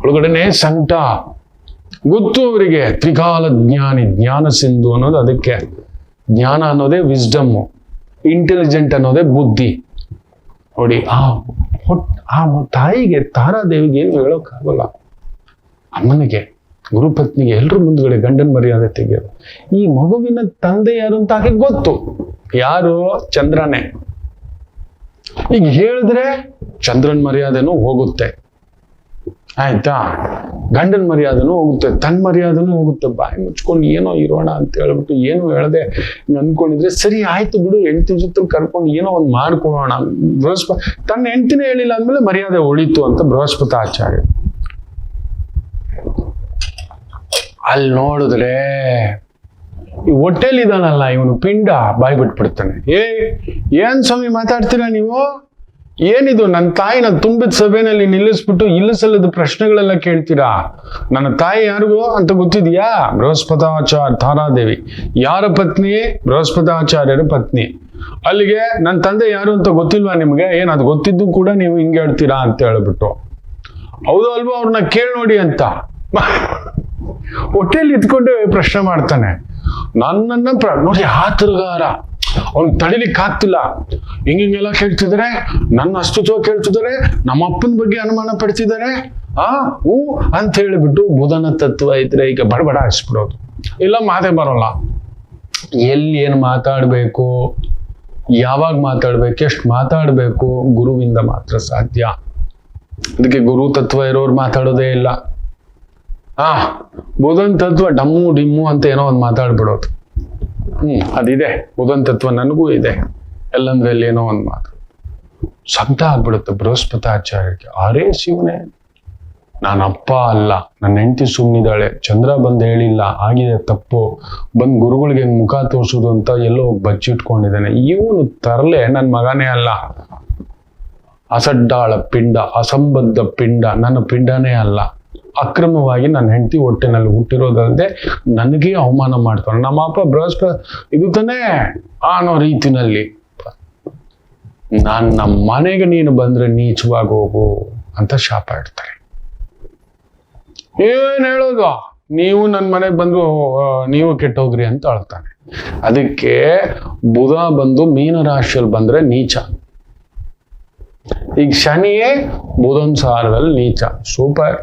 ಒಳಗಡೆನೆ ಸಂಕಟ. ಗೊತ್ತು ಅವರಿಗೆ, ತ್ರಿಕಾಲ ಜ್ಞಾನಿ, ಜ್ಞಾನ ಸಿಂಧು ಅನ್ನೋದು ಅದಕ್ಕೆ. ಜ್ಞಾನ ಅನ್ನೋದೇ ವಿಸ್ಡಮ್ಮು, ಇಂಟೆಲಿಜೆಂಟ್ ಅನ್ನೋದೇ ಬುದ್ಧಿ. ನೋಡಿ, ಆ ತಾಯಿಗೆ, ತಾರಾದೇವಿಗೆ ಏನು ಹೇಳೋಕ್ಕಾಗಲ್ಲ. ಅಮ್ಮನಿಗೆ, ಗುರುಪತ್ನಿಗೆ, ಎಲ್ರ ಮುಂದ್ಗಡೆ ಗಂಡನ ಮರ್ಯಾದೆ ತೆಗೆಯೋದು. ಈ ಮಗುವಿನ ತಂದೆ ಯಾರು ಅಂತ ಆಕೆ ಗೊತ್ತು. ಯಾರು? ಚಂದ್ರನೇ. ಈಗ ಹೇಳಿದ್ರೆ ಚಂದ್ರನ್ ಮರ್ಯಾದೆನೂ ಹೋಗುತ್ತೆ, ಆಯ್ತಾ? ಗಂಡನ ಮರ್ಯಾದೆನೂ ಹೋಗುತ್ತೆ, ತನ್ನ ಮರ್ಯಾದೆನೂ ಹೋಗುತ್ತೆ. ಬಾಯಿ ಮುಚ್ಕೊಂಡು ಏನೋ ಇರೋಣ ಅಂತ ಹೇಳ್ಬಿಟ್ಟು ಏನು ಹೇಳದೆ ಅನ್ಕೊಂಡಿದ್ರೆ ಸರಿ ಆಯ್ತು ಬಿಡು, ಹೆಂಡತಿ ಜೊತೆ ಕರ್ಕೊಂಡು ಏನೋ ಒಂದು ಮಾಡ್ಕೊಳ್ಳೋಣ. ತನ್ನ ಹೆಂಡತಿನೇ ಹೇಳಿಲ್ಲ ಅಂದ್ಮೇಲೆ ಮರ್ಯಾದೆ ಉಳಿತು ಅಂತ ಬೃಹಸ್ಪತಾಚಾರ್ಯ. ಅಲ್ಲಿ ನೋಡಿದ್ರೆ ಈ ಹೊಟ್ಟೆಲಿ ಇದಾನಲ್ಲ ಇವನು ಪಿಂಡ, ಬಾಯಿ ಬಿಟ್ಬಿಡ್ತಾನೆ. ಏನ್ ಸ್ವಾಮಿ ಮಾತಾಡ್ತೀರಾ ನೀವು? ಏನಿದು? ನನ್ನ ತಾಯಿ ನಾನು ತುಂಬಿದ ಸಭೆಯಲ್ಲಿ ನಿಲ್ಲಿಸ್ಬಿಟ್ಟು ಇಲ್ಲಿಸಲ್ಲದ ಪ್ರಶ್ನೆಗಳೆಲ್ಲ ಕೇಳ್ತೀರಾ? ನನ್ನ ತಾಯಿ ಯಾರಿಗೂ ಅಂತ ಗೊತ್ತಿದ್ಯಾ? ಬೃಹಸ್ಪತಾಚಾರ್ಯ ತಾರಾದೇವಿ. ಯಾರ ಪತ್ನಿ? ಬೃಹಸ್ಪತಾಚಾರ್ಯರ ಪತ್ನಿ. ಅಲ್ಲಿಗೆ ನನ್ನ ತಂದೆ ಯಾರು ಅಂತ ಗೊತ್ತಿಲ್ವಾ ನಿಮ್ಗೆ? ಅದು ಗೊತ್ತಿದ್ದು ಕೂಡ ನೀವು ಹಿಂಗೆ ಹೇಳ್ತೀರಾ ಅಂತ ಹೇಳ್ಬಿಟ್ಟು. ಹೌದು ಅಲ್ವಾ? ಅವ್ರನ್ನ ಕೇಳಿ ನೋಡಿ ಅಂತ ಹೊಟ್ಟೆಯಲ್ಲಿ ಇದ್ಕೊಂಡೆ ಪ್ರಶ್ನೆ ಮಾಡ್ತಾನೆ. ನನ್ನನ್ನ ನೋಡಿ, ಆತರಗಾರ, ಅವ್ನ್ ತಡಿಲಿಕ್ಕೆ ಆಗ್ತಿಲ್ಲ. ಹಿಂಗೆಲ್ಲ ಕೇಳ್ತಿದಾರೆ, ನನ್ನ ಅಸ್ತಿತ್ವ ಕೇಳ್ತಿದಾರೆ, ನಮ್ಮ ಅಪ್ಪನ ಬಗ್ಗೆ ಅನುಮಾನ ಪಡ್ತಿದ್ದಾರೆ. ಹೂ ಅಂತ ಹೇಳಿಬಿಟ್ಟು ಬುಧನ ತತ್ವ ಇದ್ರೆ ಈಗ ಬಡಬಡ ಹಚ್ಬಿಡೋದು, ಇಲ್ಲ ಮಾತೇ ಬರೋಲ್ಲ. ಎಲ್ಲಿ ಏನು ಮಾತಾಡ್ಬೇಕು, ಯಾವಾಗ ಮಾತಾಡ್ಬೇಕು, ಎಷ್ಟು ಮಾತಾಡ್ಬೇಕು, ಗುರುವಿಂದ ಮಾತ್ರ ಸಾಧ್ಯ. ಅದಕ್ಕೆ ಗುರು ತತ್ವ ಇರೋರು ಮಾತಾಡೋದೇ ಇಲ್ಲ. ಬುಧನ್ ತತ್ವ ಡಮ್ಮು ಡಿಮ್ಮು ಅಂತ ಏನೋ ಒಂದು ಮಾತಾಡ್ಬಿಡೋದು. ಅದಿದೆ, ಬುಧನ್ ತತ್ವ ನನಗೂ ಇದೆ, ಎಲ್ಲಂದ್ರೆ ಅಲ್ಲಿ ಏನೋ ಒಂದು ಮಾತು. ಸಂಕಟ ಆಗ್ಬಿಡುತ್ತೆ ಬೃಹಸ್ಪತಾಚಾರ್ಯಕ್ಕೆ. ಅರೇ ಶಿವನೇ, ನಾನು ಅಪ್ಪ ಅಲ್ಲ, ನನ್ನ ಹೆಂಡತಿ ಸುಮ್ಮನಿದ್ದಾಳೆ, ಚಂದ್ರ ಬಂದು ಹೇಳಿಲ್ಲ, ಆಗಿದೆ ತಪ್ಪು, ಬಂದು ಗುರುಗಳಿಗೆ ಮುಖ ತೋರಿಸೋದು ಅಂತ ಎಲ್ಲೋ ಬಚ್ಚಿಟ್ಕೊಂಡಿದ್ದಾನೆ. ಇವನು ತರಲೆ ನನ್ನ ಮಗನೇ ಅಲ್ಲ, ಅಸಡ್ಡಾಳ ಪಿಂಡ, ಅಸಂಬದ್ಧ ಪಿಂಡ, ನನ್ನ ಪಿಂಡನೇ ಅಲ್ಲ. ಅಕ್ರಮವಾಗಿ ನನ್ನ ಹೆಂಡತಿ ಹೊಟ್ಟೆನಲ್ಲಿ ಹುಟ್ಟಿರೋದಲ್ಲದೆ ನನಗೆ ಅವಮಾನ ಮಾಡ್ತಾನೆ. ನಮ್ಮ ಅಪ್ಪ ಇದು ತಾನೇ ಅನ್ನೋ ರೀತಿನಲ್ಲಿ, ನನ್ನ ಮನೆಗೆ ನೀನು ಬಂದ್ರೆ ನೀಚವಾಗಿ ಹೋಗು ಅಂತ ಶಾಪ ಇಡ್ತಾರೆ. ಏನ್ ಹೇಳೋದು, ನೀವು ನನ್ನ ಮನೆಗೆ ಬಂದು ನೀವು ಕೆಟ್ಟೋಗ್ರಿ ಅಂತ ಹೇಳ್ತಾನೆ. ಅದಕ್ಕೆ ಬುಧ ಬಂದು ಮೀನರಾಶಿಯಲ್ಲಿ ಬಂದ್ರೆ ನೀಚ. ಈಗ ಶನಿಯೇ ಬುಧನ್ ಸಾರದಲ್ಲಿ ನೀಚ. ಸೂಪರ್.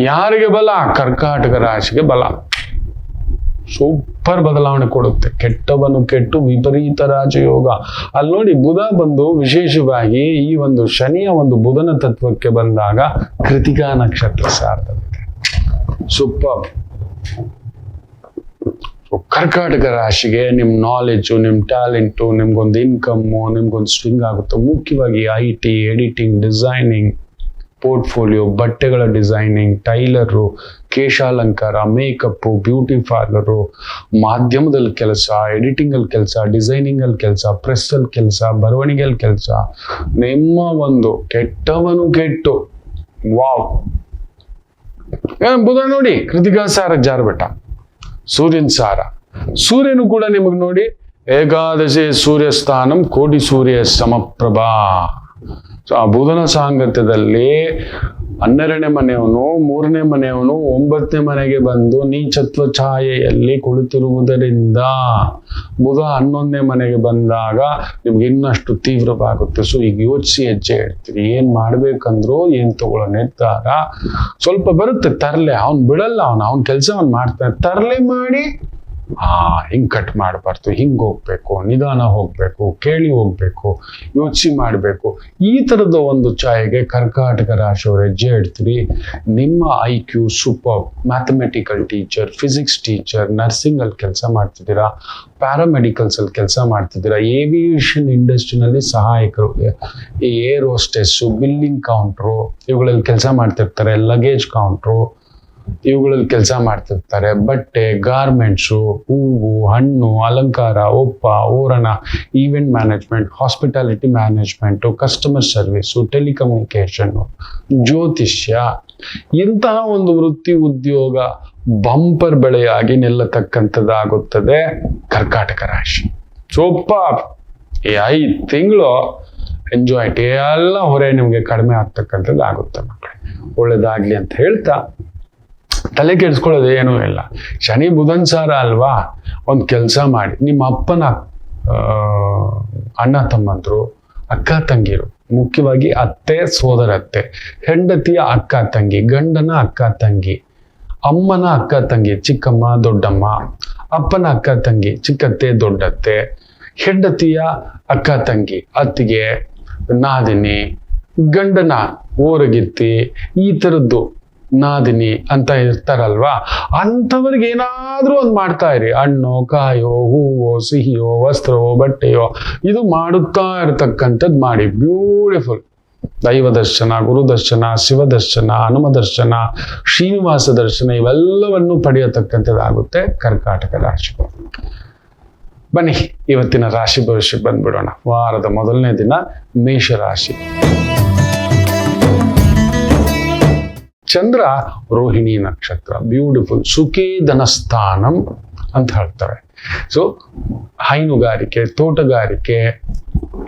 ಯಾರಿಗೆ ಬಲ? ಕರ್ಕಾಟಕ ರಾಶಿಗೆ ಬಲ. ಸೂಪರ್ ಬದಲಾವಣೆ ಕೊಡುತ್ತೆ. ಕೆಟ್ಟವನು ಕೆಟ್ಟು ವಿಪರೀತ ರಾಜಯೋಗ. ಅಲ್ಲಿ ನೋಡಿ, ಬುಧ ಬಂದು ವಿಶೇಷವಾಗಿ ಈ ಒಂದು ಶನಿಯ ಒಂದು ಬುಧನ ತತ್ವಕ್ಕೆ ಬಂದಾಗ ಕೃತಿಕಾ ನಕ್ಷತ್ರ ಸಾರದಲ್ಲಿದೆ. ಸೂಪರ್. ಕರ್ಕಾಟಕ ರಾಶಿಗೆ ನಿಮ್ ನಾಲೆಜು, ನಿಮ್ ಟ್ಯಾಲೆಂಟು, ನಿಮ್ಗೊಂದು ಇನ್ಕಮ್ಮು, ನಿಮ್ಗೊಂದು ಸ್ವಿಂಗ್ ಆಗುತ್ತೆ. ಮುಖ್ಯವಾಗಿ IT, ಎಡಿಟಿಂಗ್, ಡಿಸೈನಿಂಗ್, ಪೋರ್ಟ್ಫೋಲಿಯೋ, ಬಟ್ಟೆಗಳ ಡಿಸೈನಿಂಗ್, ಟೈಲರು, ಕೇಶಾಲಂಕಾರ, ಮೇಕಪ್ಪು, ಬ್ಯೂಟಿ ಪಾರ್ಲರು, ಮಾಧ್ಯಮದಲ್ಲಿ ಕೆಲಸ, ಎಡಿಟಿಂಗಲ್ಲಿ ಕೆಲಸ, ಡಿಸೈನಿಂಗಲ್ಲಿ ಕೆಲಸ, ಪ್ರೆಸ್ಸಲ್ಲಿ ಕೆಲಸ, ಬರವಣಿಗೆಯಲ್ಲಿ ಕೆಲಸ. ನಿಮ್ಮ ಒಂದು ಕೆಟ್ಟವನು ಕೆಟ್ಟು. ವಾವ್. ಬುಧ ನೋಡಿ ಕೃತಿಕಾ ಸಾರ ಜಾರ್ಬೆಟ್ಟ, ಸೂರ್ಯನ ಸಾರ. ಸೂರ್ಯನು ಕೂಡ ನಿಮಗೆ ನೋಡಿ, ಏಕಾದಶಿ ಸೂರ್ಯಸ್ಥಾನಂ ಕೋಟಿ ಸೂರ್ಯ ಸಮಪ್ರಭಾ. ಸೊ ಆ ಬುಧನ ಸಾಂಗತ್ಯದಲ್ಲಿ 12ನೇ ಮನೆಯವನು 3ನೇ ಮನೆಯವನು 9ನೇ ಮನೆಗೆ ಬಂದು ನೀಚತ್ವ ಛಾಯೆಯಲ್ಲಿ ಕುಳಿತಿರುವುದರಿಂದ ಬುಧ 11ನೇ ಮನೆಗೆ ಬಂದಾಗ ನಿಮ್ಗೆ ಇನ್ನಷ್ಟು ತೀವ್ರವಾಗುತ್ತೆ. ಸೊ ಈಗ ಯೋಚಿಸಿ ಹೆಜ್ಜೆ ಇಡ್ತೀರಿ, ಏನ್ ಮಾಡ್ಬೇಕಂದ್ರು ಏನ್ ತಗೊಳ್ಳೋ ನಿರ್ಧಾರ ಸ್ವಲ್ಪ ಬರುತ್ತೆ ತರ್ಲೆ. ಅವ್ನ್ ಬಿಡಲ್ಲ, ಅವ್ನ ಕೆಲಸ ಅವ್ನ್ ಮಾಡ್ತಾನೆ. ತರ್ಲೆ ಮಾಡಿ ಹಿಂಗ್ ಕಟ್ ಮಾಡಬಾರ್ದು, ಹಿಂಗ್ ಹೋಗ್ಬೇಕು, ನಿಧಾನ ಹೋಗ್ಬೇಕು, ಕೇಳಿ ಹೋಗ್ಬೇಕು, ಯೋಚಿಸಿ ಮಾಡ್ಬೇಕು. ಈ ತರದ ಒಂದು ಛಾಯೆಗೆ ಕರ್ಕಾಟಕ ರಾಶಿಯವರು ಹೆಜ್ಜೆ ಇಡ್ತೀರಿ. ನಿಮ್ಮ IQ super. Mathematical teacher, physics teacher, nursing ಅಲ್ಲಿ ಕೆಲಸ ಮಾಡ್ತಿದ್ದೀರಾ, ಪ್ಯಾರಾಮೆಡಿಕಲ್ಸ್ ಅಲ್ಲಿ ಕೆಲಸ ಮಾಡ್ತಿದ್ದೀರಾ, ಏವಿಯೇಷನ್ ಇಂಡಸ್ಟ್ರಿನಲ್ಲಿ ಸಹಾಯಕರು, ಈ ಏರ್ ಹೋಸ್ಟೆಸ್ಸು, ಬಿಲ್ಲಿಂಗ್ ಕೌಂಟ್ರು ಇವುಗಳಲ್ಲಿ ಕೆಲಸ ಮಾಡ್ತಿರ್ತಾರೆ, ಲಗೇಜ್ ಕೌಂಟ್ರು ಇವುಗಳಲ್ಲಿ ಕೆಲಸ ಮಾಡ್ತಿರ್ತಾರೆ, ಬಟ್ಟೆ, ಗಾರ್ಮೆಂಟ್ಸು, ಹೂವು, ಹಣ್ಣು, ಅಲಂಕಾರ, ಒಪ್ಪ, ಓರಣ, event management, hospitality management, customer service, telecommunication, ಜ್ಯೋತಿಷ್ಯ, ಇಂತಹ ಒಂದು ವೃತ್ತಿ ಉದ್ಯೋಗ ಬಂಪರ್ ಬೆಳೆಯಾಗಿ ನಿಲ್ಲತಕ್ಕಂಥದ್ದಾಗುತ್ತದೆ ಕರ್ಕಾಟಕ ರಾಶಿ. ಸೂಪ ಈ 5 ತಿಂಗಳು ಎಂಜಾಯ್ಟ್, ಎಲ್ಲ ಹೊರೆ ನಿಮ್ಗೆ ಕಡಿಮೆ ಆಗ್ತಕ್ಕಂಥದ್ದು ಆಗುತ್ತೆ ಮಕ್ಕಳೇ. ಒಳ್ಳೇದಾಗ್ಲಿ ಅಂತ ಹೇಳ್ತಾ ತಲೆ ಕೆಡಿಸ್ಕೊಳ್ಳೋದು ಏನೂ ಇಲ್ಲ. ಶನಿ ಬುಧನ್ ಸಾರ ಅಲ್ವಾ, ಒಂದು ಕೆಲಸ ಮಾಡಿ, ನಿಮ್ಮ ಅಪ್ಪನ ಅಣ್ಣ ತಮ್ಮಂದ್ರು, ಅಕ್ಕ ತಂಗಿರು, ಮುಖ್ಯವಾಗಿ ಅತ್ತೆ ಸೋದರತ್ತೆ, ಹೆಂಡತಿಯ ಅಕ್ಕ ತಂಗಿ, ಗಂಡನ ಅಕ್ಕ ತಂಗಿ, ಅಮ್ಮನ ಅಕ್ಕ ತಂಗಿ, ಚಿಕ್ಕಮ್ಮ ದೊಡ್ಡಮ್ಮ, ಅಪ್ಪನ ಅಕ್ಕ ತಂಗಿ, ಚಿಕ್ಕತ್ತೆ ದೊಡ್ಡತ್ತೆ, ಹೆಂಡತಿಯ ಅಕ್ಕ ತಂಗಿ, ಅತ್ತಿಗೆ, ನಾದಿನಿ, ಗಂಡನ ಓರಗಿತ್ತಿ, ಈ ಥರದ್ದು ನಾದಿನಿ ಅಂತ ಇರ್ತಾರಲ್ವಾ, ಅಂಥವ್ರಿಗೆ ಏನಾದ್ರೂ ಒಂದು ಮಾಡ್ತಾ ಇರಿ. ಹಣ್ಣು, ಕಾಯೋ, ಹೂವೋ, ಸಿಹಿಯೋ, ವಸ್ತ್ರವೋ, ಬಟ್ಟೆಯೋ, ಇದು ಮಾಡುತ್ತಾ ಇರತಕ್ಕಂಥದ್ದು ಮಾಡಿ. ಬ್ಯೂಟಿಫುಲ್. ದೈವ ದರ್ಶನ, ಗುರು ದರ್ಶನ, ಶಿವ ದರ್ಶನ, ಹನುಮ ದರ್ಶನ, ಶ್ರೀನಿವಾಸ ದರ್ಶನ ಇವೆಲ್ಲವನ್ನು ಪಡೆಯತಕ್ಕಂಥದ್ದಾಗುತ್ತೆ ಕರ್ಕಾಟಕ ರಾಶಿ. ಬನ್ನಿ ಇವತ್ತಿನ ರಾಶಿ ಭವಿಷ್ಯಕ್ಕೆ ಬಂದ್ಬಿಡೋಣ. ವಾರದ ಮೊದಲನೇ ದಿನ ಮೇಷರಾಶಿ. ಚಂದ್ರ ರೋಹಿಣಿ ನಕ್ಷತ್ರ, ಬ್ಯೂಟಿಫುಲ್. ಸುಖೇಧನ ಸ್ಥಾನಂ ಅಂತ ಹೇಳ್ತಾರೆ. ಸೊ ಹೈನುಗಾರಿಕೆ, ತೋಟಗಾರಿಕೆ,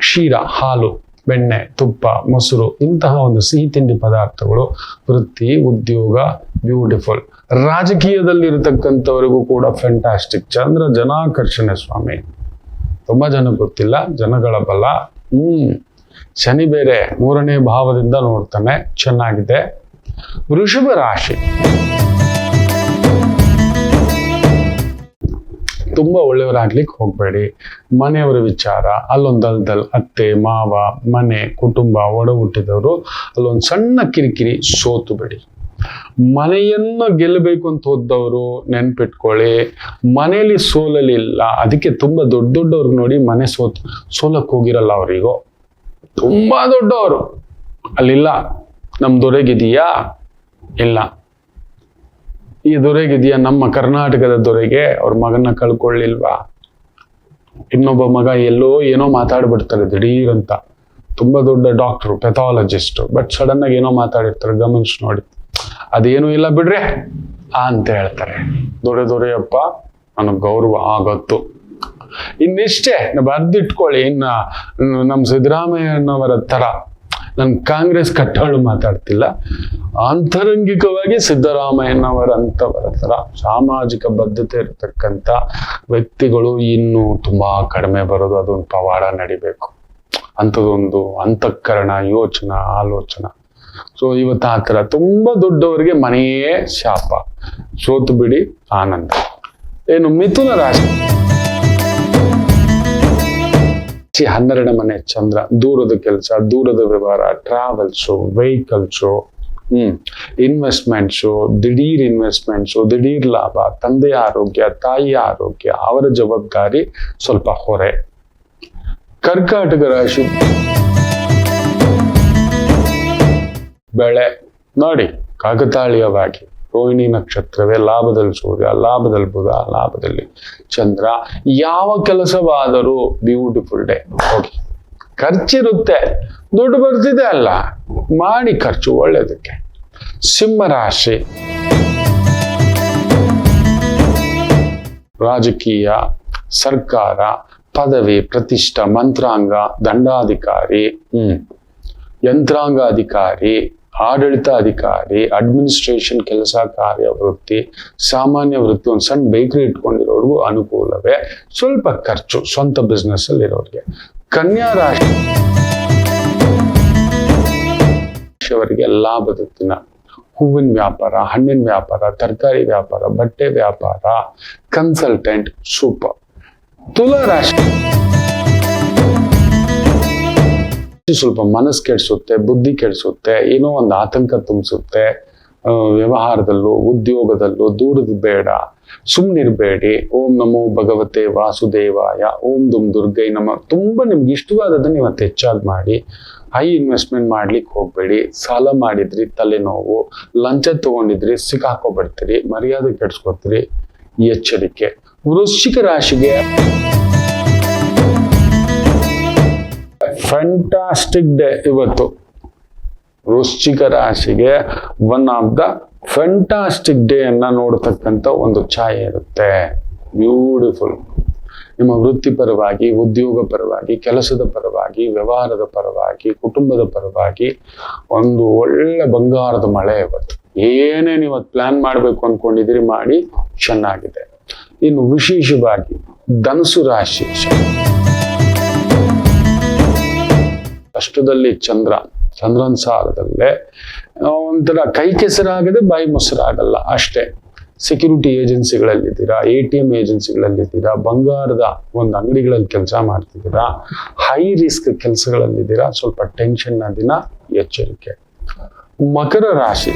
ಕ್ಷೀರ, ಹಾಲು, ಬೆಣ್ಣೆ, ತುಪ್ಪ, ಮೊಸರು ಇಂತಹ ಒಂದು ಸಿಹಿ ತಿಂಡಿ ಪದಾರ್ಥಗಳು, ವೃತ್ತಿ ಉದ್ಯೋಗ ಬ್ಯೂಟಿಫುಲ್. ರಾಜಕೀಯದಲ್ಲಿರತಕ್ಕಂಥವರಿಗೂ ಕೂಡ ಫ್ಯಾಂಟಾಸ್ಟಿಕ್. ಚಂದ್ರ ಜನಾಕರ್ಷಣೆ ಸ್ವಾಮಿ, ತುಂಬಾ ಜನ ಗೊತ್ತಿಲ್ಲ, ಜನಗಳ ಬಲ. ಶನಿ ಬೇರೆ 3ನೇ ಭಾವದಿಂದ ನೋಡ್ತಾನೆ, ಚೆನ್ನಾಗಿದೆ. ವೃಷಭ ರಾಶಿ, ತುಂಬಾ ಒಳ್ಳೆಯವರಾಗ್ಲಿಕ್ಕೆ ಹೋಗ್ಬೇಡಿ. ಮನೆಯವರ ವಿಚಾರ, ಅಲ್ಲೊಂದು ದಲ್ದಲ್, ಅತ್ತೆ ಮಾವ, ಮನೆ, ಕುಟುಂಬ, ಒಡ ಹುಟ್ಟಿದವರು, ಅಲ್ಲೊಂದು ಸಣ್ಣ ಕಿರಿಕಿರಿ, ಸೋತು ಬಿಡಿ. ಮನೆಯನ್ನ ಗೆಲ್ಲಬೇಕು ಅಂತ ಹೋದವರು ನೆನ್ಪಿಟ್ಕೊಳ್ಳಿ, ಮನೆಯಲ್ಲಿ ಸೋಲಲಿಲ್ಲ. ಅದಕ್ಕೆ ತುಂಬಾ ದೊಡ್ಡವ್ರಿಗೆ ನೋಡಿ, ಮನೆ ಸೋಲಕ್ ಹೋಗಿರಲ್ಲ ಅವರಿಗೂ, ತುಂಬಾ ದೊಡ್ಡವರು ಅಲ್ಲಿಲ್ಲ. ನಮ್ ದೊರೆಗಿದೆಯಾ? ಇಲ್ಲ. ಈ ದೊರೆಗಿದೆಯಾ? ನಮ್ಮ ಕರ್ನಾಟಕದ ದೊರೆಗೆ ಅವ್ರ ಮಗನ ಕಳ್ಕೊಳ್ಳಿಲ್ವಾ? ಇನ್ನೊಬ್ಬ ಮಗ ಎಲ್ಲೋ ಏನೋ ಮಾತಾಡ್ಬಿಡ್ತಾರೆ ದಿಢೀರ್ ಅಂತ, ತುಂಬಾ ದೊಡ್ಡ ಡಾಕ್ಟ್ರು, ಪೆಥಾಲಜಿಸ್ಟ್, ಬಟ್ ಸಡನ್ ಆಗಿ ಏನೋ ಮಾತಾಡಿರ್ತಾರೆ, ಗಮನಿಸಿ ನೋಡಿ. ಅದೇನು ಇಲ್ಲ ಬಿಡ್ರೆ ಅಂತ ಹೇಳ್ತಾರೆ. ದೊರೆಯಪ್ಪ ನನಗ್ ಗೌರವ ಆಗತ್ತು. ಇನ್ನಿಷ್ಟೇ ಬರ್ದಿಟ್ಕೊಳ್ಳಿ. ನಮ್ಮ ಸಿದ್ದರಾಮಯ್ಯನವರ ತರ ನಾನು ಕಾಂಗ್ರೆಸ್ ಕಟ್ಟಾಳು ಮಾತಾಡ್ತಿಲ್ಲ, ಆಂತರಂಗಿಕವಾಗಿ ಸಿದ್ದರಾಮಯ್ಯನವರಂತವರ ತರ ಸಾಮಾಜಿಕ ಬದ್ಧತೆ ಇರತಕ್ಕಂಥ ವ್ಯಕ್ತಿಗಳು ಇನ್ನೂ ತುಂಬಾ ಕಡಿಮೆ ಬರೋದು. ಅದೊಂದು ಪವಾಡ ನಡಿಬೇಕು, ಅಂಥದ್ದೊಂದು ಅಂತಃಕರಣ, ಯೋಚನಾ, ಆಲೋಚನಾ. ಸೊ ಇವತ್ತು ಆ ಥರ ತುಂಬಾ ದೊಡ್ಡವರಿಗೆ ಮನೆಯೇ ಶಾಪ. ಸೋತು ಬಿಡಿ, ಆನಂದ. ಏನು ಮಿಥುನ ರಾಶಿ, 12ನೇ ಮನೆ ಚಂದ್ರ, ದೂರದ ಕೆಲಸ, ದೂರದ ವ್ಯವಹಾರ, ಟ್ರಾವೆಲ್ಸು, ವೆಹಿಕಲ್ಸು, ಇನ್ವೆಸ್ಟ್ಮೆಂಟ್ಸು, ದಿಢೀರ್ ಇನ್ವೆಸ್ಟ್ಮೆಂಟ್ಸು, ದಿಢೀರ್ ಲಾಭ, ತಂದೆಯ ಆರೋಗ್ಯ, ತಾಯಿಯ ಆರೋಗ್ಯ, ಅವರ ಜವಾಬ್ದಾರಿ ಸ್ವಲ್ಪ ಹೊರೆ. ಕರ್ಕಾಟಕ ರಾಶಿ, ಬೆಳೆ ನೋಡಿ ಕಾಕತಾಳೀಯವಾಗಿ ರೋಹಿಣಿ ನಕ್ಷತ್ರವೇ, ಲಾಭದಲ್ಲಿ ಸೂರ್ಯ, ಲಾಭದಲ್ಲಿ ಬುಧ, ಲಾಭದಲ್ಲಿ ಚಂದ್ರ. ಯಾವ ಕೆಲಸವಾದರೂ ಬ್ಯೂಟಿಫುಲ್ ಡೇ. ಹೋಗಿ ಖರ್ಚಿರುತ್ತೆ, ದುಡ್ಡು ಬರ್ತಿದೆ ಅಲ್ಲ, ಮಾಡಿ ಖರ್ಚು ಒಳ್ಳೇದಕ್ಕೆ. ಸಿಂಹರಾಶಿ, ರಾಜಕೀಯ, ಸರ್ಕಾರ, ಪದವಿ, ಪ್ರತಿಷ್ಠೆ, ಮಂತ್ರಾಂಗ, ದಂಡಾಧಿಕಾರಿ, ಯಂತ್ರಾಂಗ ಅಧಿಕಾರಿ, ಆಡಳಿತ ಅಧಿಕಾರಿ, ಅಡ್ಮಿನಿಸ್ಟ್ರೇಷನ್ ಕೆಲಸ ಕಾರ್ಯ ವೃತ್ತಿ, ಸಾಮಾನ್ಯ ವೃತ್ತಿ, ಒಂದು ಸಣ್ಣ ಬೇಕರಿ ಇಟ್ಕೊಂಡಿರೋರ್ಗೂ ಅನುಕೂಲವೇ. ಸ್ವಲ್ಪ ಖರ್ಚು ಸ್ವಂತ ಬಿಸ್ನೆಸ್ ಅಲ್ಲಿ ಇರೋರಿಗೆ. ಕನ್ಯಾ ರಾಶಿಯವರಿಗೆ ಲಾಭದ ದಿನ. ಹೂವಿನ ವ್ಯಾಪಾರ, ಹಣ್ಣಿನ ವ್ಯಾಪಾರ, ತರಕಾರಿ ವ್ಯಾಪಾರ, ಬಟ್ಟೆ ವ್ಯಾಪಾರ, ಕನ್ಸಲ್ಟೆಂಟ್, ಸೂಪರ್. ತುಲಾ ರಾಶಿ ಸ್ವಲ್ಪ ಮನಸ್ಸು ಕೆಡಿಸುತ್ತೆ, ಬುದ್ಧಿ ಕೆಡಿಸುತ್ತೆ, ಏನೋ ಒಂದು ಆತಂಕ ತುಂಬಿಸುತ್ತೆ. ವ್ಯವಹಾರದಲ್ಲೂ ಉದ್ಯೋಗದಲ್ಲೂ ದೂರದ ಬೇಡ, ಸುಮ್ಮನಿರ್ಬೇಡಿ. ಓಂ ನಮೋ ಭಗವತೆ ವಾಸುದೇವಾಯ, ಓಂ ದುಮ್ ದುರ್ಗೈ ನಮ. ತುಂಬಾ ನಿಮ್ಗೆ ಇಷ್ಟವಾದದನ್ನ ಇವತ್ತು ಹೆಚ್ಚಾಗಿ ಮಾಡಿ. ಹೈ ಇನ್ವೆಸ್ಟ್ಮೆಂಟ್ ಮಾಡ್ಲಿಕ್ಕೆ ಹೋಗ್ಬೇಡಿ. ಸಾಲ ಮಾಡಿದ್ರಿ ತಲೆನೋವು, ಲಂಚ ತಗೊಂಡಿದ್ರಿ ಸಿಕ್ಕಾಕೋಬಿಡ್ತೀರಿ, ಮರ್ಯಾದೆ ಕೆಡ್ಸ್ಕೊತೀರಿ, ಎಚ್ಚರಿಕೆ. ವೃಶ್ಚಿಕ ರಾಶಿಗೆ ಫ್ಯಾಂಟಾಸ್ಟಿಕ್ ಡೇ ಇವತ್ತು. ವೃಶ್ಚಿಕ ರಾಶಿಗೆ one of the fantastic day ಅನ್ನ ನೋಡತಕ್ಕಂಥ ಒಂದು ಛಾಯೆ ಇರುತ್ತೆ. ಬ್ಯೂಟಿಫುಲ್. ನಿಮ್ಮ ವೃತ್ತಿ ಪರವಾಗಿ, ಉದ್ಯೋಗ ಪರವಾಗಿ, ಕೆಲಸದ ಪರವಾಗಿ, ವ್ಯವಹಾರದ ಪರವಾಗಿ, ಕುಟುಂಬದ ಪರವಾಗಿ ಒಂದು ಒಳ್ಳೆ ಬಂಗಾರದ ಮಳೆ ಇವತ್ತು. ಏನೇನು ಇವತ್ತು ಪ್ಲಾನ್ ಮಾಡಬೇಕು ಅನ್ಕೊಂಡಿದ್ದೀರಿ ಮಾಡಿ, ಚೆನ್ನಾಗಿದೆ. ಇನ್ನು ವಿಶೇಷವಾಗಿ ಧನುಸು ರಾಶಿ, ಅಷ್ಟದಲ್ಲಿ ಚಂದ್ರನ ಸಾರದಲ್ಲೇ ಒಂಥರ ಕೈ ಕೆಸರಾಗದೆ ಬಾಯಿ ಮೊಸರಾಗಲ್ಲ ಅಷ್ಟೇ. ಸೆಕ್ಯೂರಿಟಿ ಏಜೆನ್ಸಿಗಳಲ್ಲಿದ್ದೀರಾ, ATM ಏಜೆನ್ಸಿಗಳಲ್ಲಿದ್ದೀರಾ, ಬಂಗಾರದ ಒಂದು ಅಂಗಡಿಗಳಲ್ಲಿ ಕೆಲಸ ಮಾಡ್ತಿದ್ದೀರಾ, ಹೈ ರಿಸ್ಕ್ ಕೆಲಸಗಳಲ್ಲಿದ್ದೀರಾ, ಸ್ವಲ್ಪ ಟೆನ್ಷನ್ ನ ದಿನ, ಎಚ್ಚರಿಕೆ. ಮಕರ ರಾಶಿ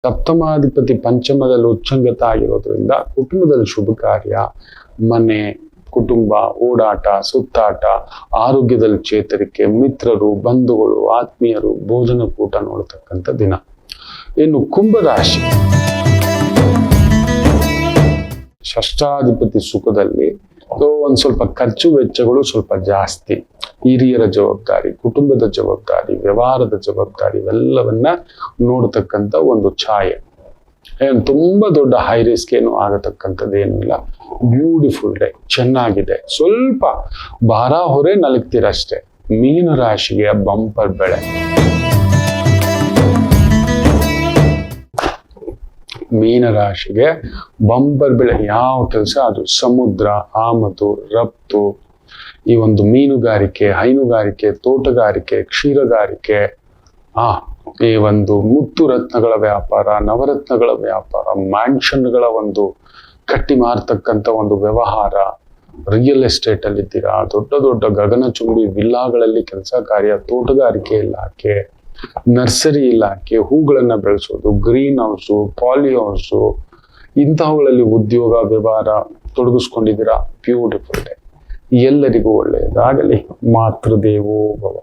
ಸಪ್ತಮಾಧಿಪತಿ ಪಂಚಮದಲ್ಲಿ ಉಚ್ಚಂಗತ ಆಗಿರೋದ್ರಿಂದ ಕುಟುಂಬದಲ್ಲಿ ಶುಭ ಕಾರ್ಯ, ಮನೆ, ಕುಟುಂಬ, ಓಡಾಟ, ಸುತ್ತಾಟ, ಆರೋಗ್ಯದಲ್ಲಿ ಚೇತರಿಕೆ, ಮಿತ್ರರು, ಬಂಧುಗಳು, ಆತ್ಮೀಯರು, ಭೋಜನ ಕೂಟ ನೋಡತಕ್ಕಂಥ ದಿನ. ಇನ್ನು ಕುಂಭರಾಶಿ ಷಷ್ಠಾಧಿಪತಿ ಸುಖದಲ್ಲಿ ಒಂದ್ ಸ್ವಲ್ಪ ಖರ್ಚು ವೆಚ್ಚಗಳು ಸ್ವಲ್ಪ ಜಾಸ್ತಿ. ಹಿರಿಯರ ಜವಾಬ್ದಾರಿ, ಕುಟುಂಬದ ಜವಾಬ್ದಾರಿ, ವ್ಯವಹಾರದ ಜವಾಬ್ದಾರಿ ಇವೆಲ್ಲವನ್ನ ನೋಡತಕ್ಕಂಥ ಒಂದು ಛಾಯೆ. ಏನು ತುಂಬಾ ದೊಡ್ಡ ಹೈ ರಿಸ್ಕ್ ಏನು ಆಗತಕ್ಕಂಥದ್ದು ಏನಿಲ್ಲ. ಬ್ಯೂಟಿಫುಲ್ ಡೇ, ಚೆನ್ನಾಗಿದೆ. ಸ್ವಲ್ಪ ಭಾರ ಹೊರೆ ನಲಗ್ತೀರಷ್ಟೇ. ಮೀನ ರಾಶಿಗೆ ಬಂಪರ್ ಬೆಳೆ. ಮೀನ ರಾಶಿಗೆ ಬಂಪರ್ ಬೆಳೆ. ಯಾವ ಕೆಲಸ ಅದು ಸಮುದ್ರ, ಆಮದು, ರಫ್ತು, ಈ ಒಂದು ಮೀನುಗಾರಿಕೆ, ಹೈನುಗಾರಿಕೆ, ತೋಟಗಾರಿಕೆ, ಕ್ಷೀರಗಾರಿಕೆ, ಈ ಒಂದು ಮುತ್ತು ರತ್ನಗಳ ವ್ಯಾಪಾರ, ನವರತ್ನಗಳ ವ್ಯಾಪಾರ, ಮ್ಯಾನ್ಷನ್ಗಳ ಒಂದು ಕಟ್ಟಿ ಮಾರ್ತಕ್ಕಂಥ ಒಂದು ವ್ಯವಹಾರ, ರಿಯಲ್ ಎಸ್ಟೇಟ್ ಅಲ್ಲಿ ಇದ್ದೀರಾ, ದೊಡ್ಡ ದೊಡ್ಡ ಗಗನಚುಂಬಿ ವಿಲ್ಲಾಗಳಲ್ಲಿ ಕೆಲಸ ಕಾರ್ಯ, ತೋಟಗಾರಿಕೆ ಇಲಾಖೆ, ನರ್ಸರಿ ಇಲಾಖೆ, ಹೂಗಳನ್ನ ಬೆಳೆಸೋದು, ಗ್ರೀನ್ ಹೌಸು, ಪಾಲಿ ಹೌಸು, ಇಂತಹವುಗಳಲ್ಲಿ ಉದ್ಯೋಗ ವ್ಯವಹಾರ ತೊಡಗಿಸ್ಕೊಂಡಿದ್ದೀರಾ. Beautiful day. ಎಲ್ಲರಿಗೂ ಒಳ್ಳೆಯದಾಗಲಿ. ಮಾತೃದೇವೋ ಭವ.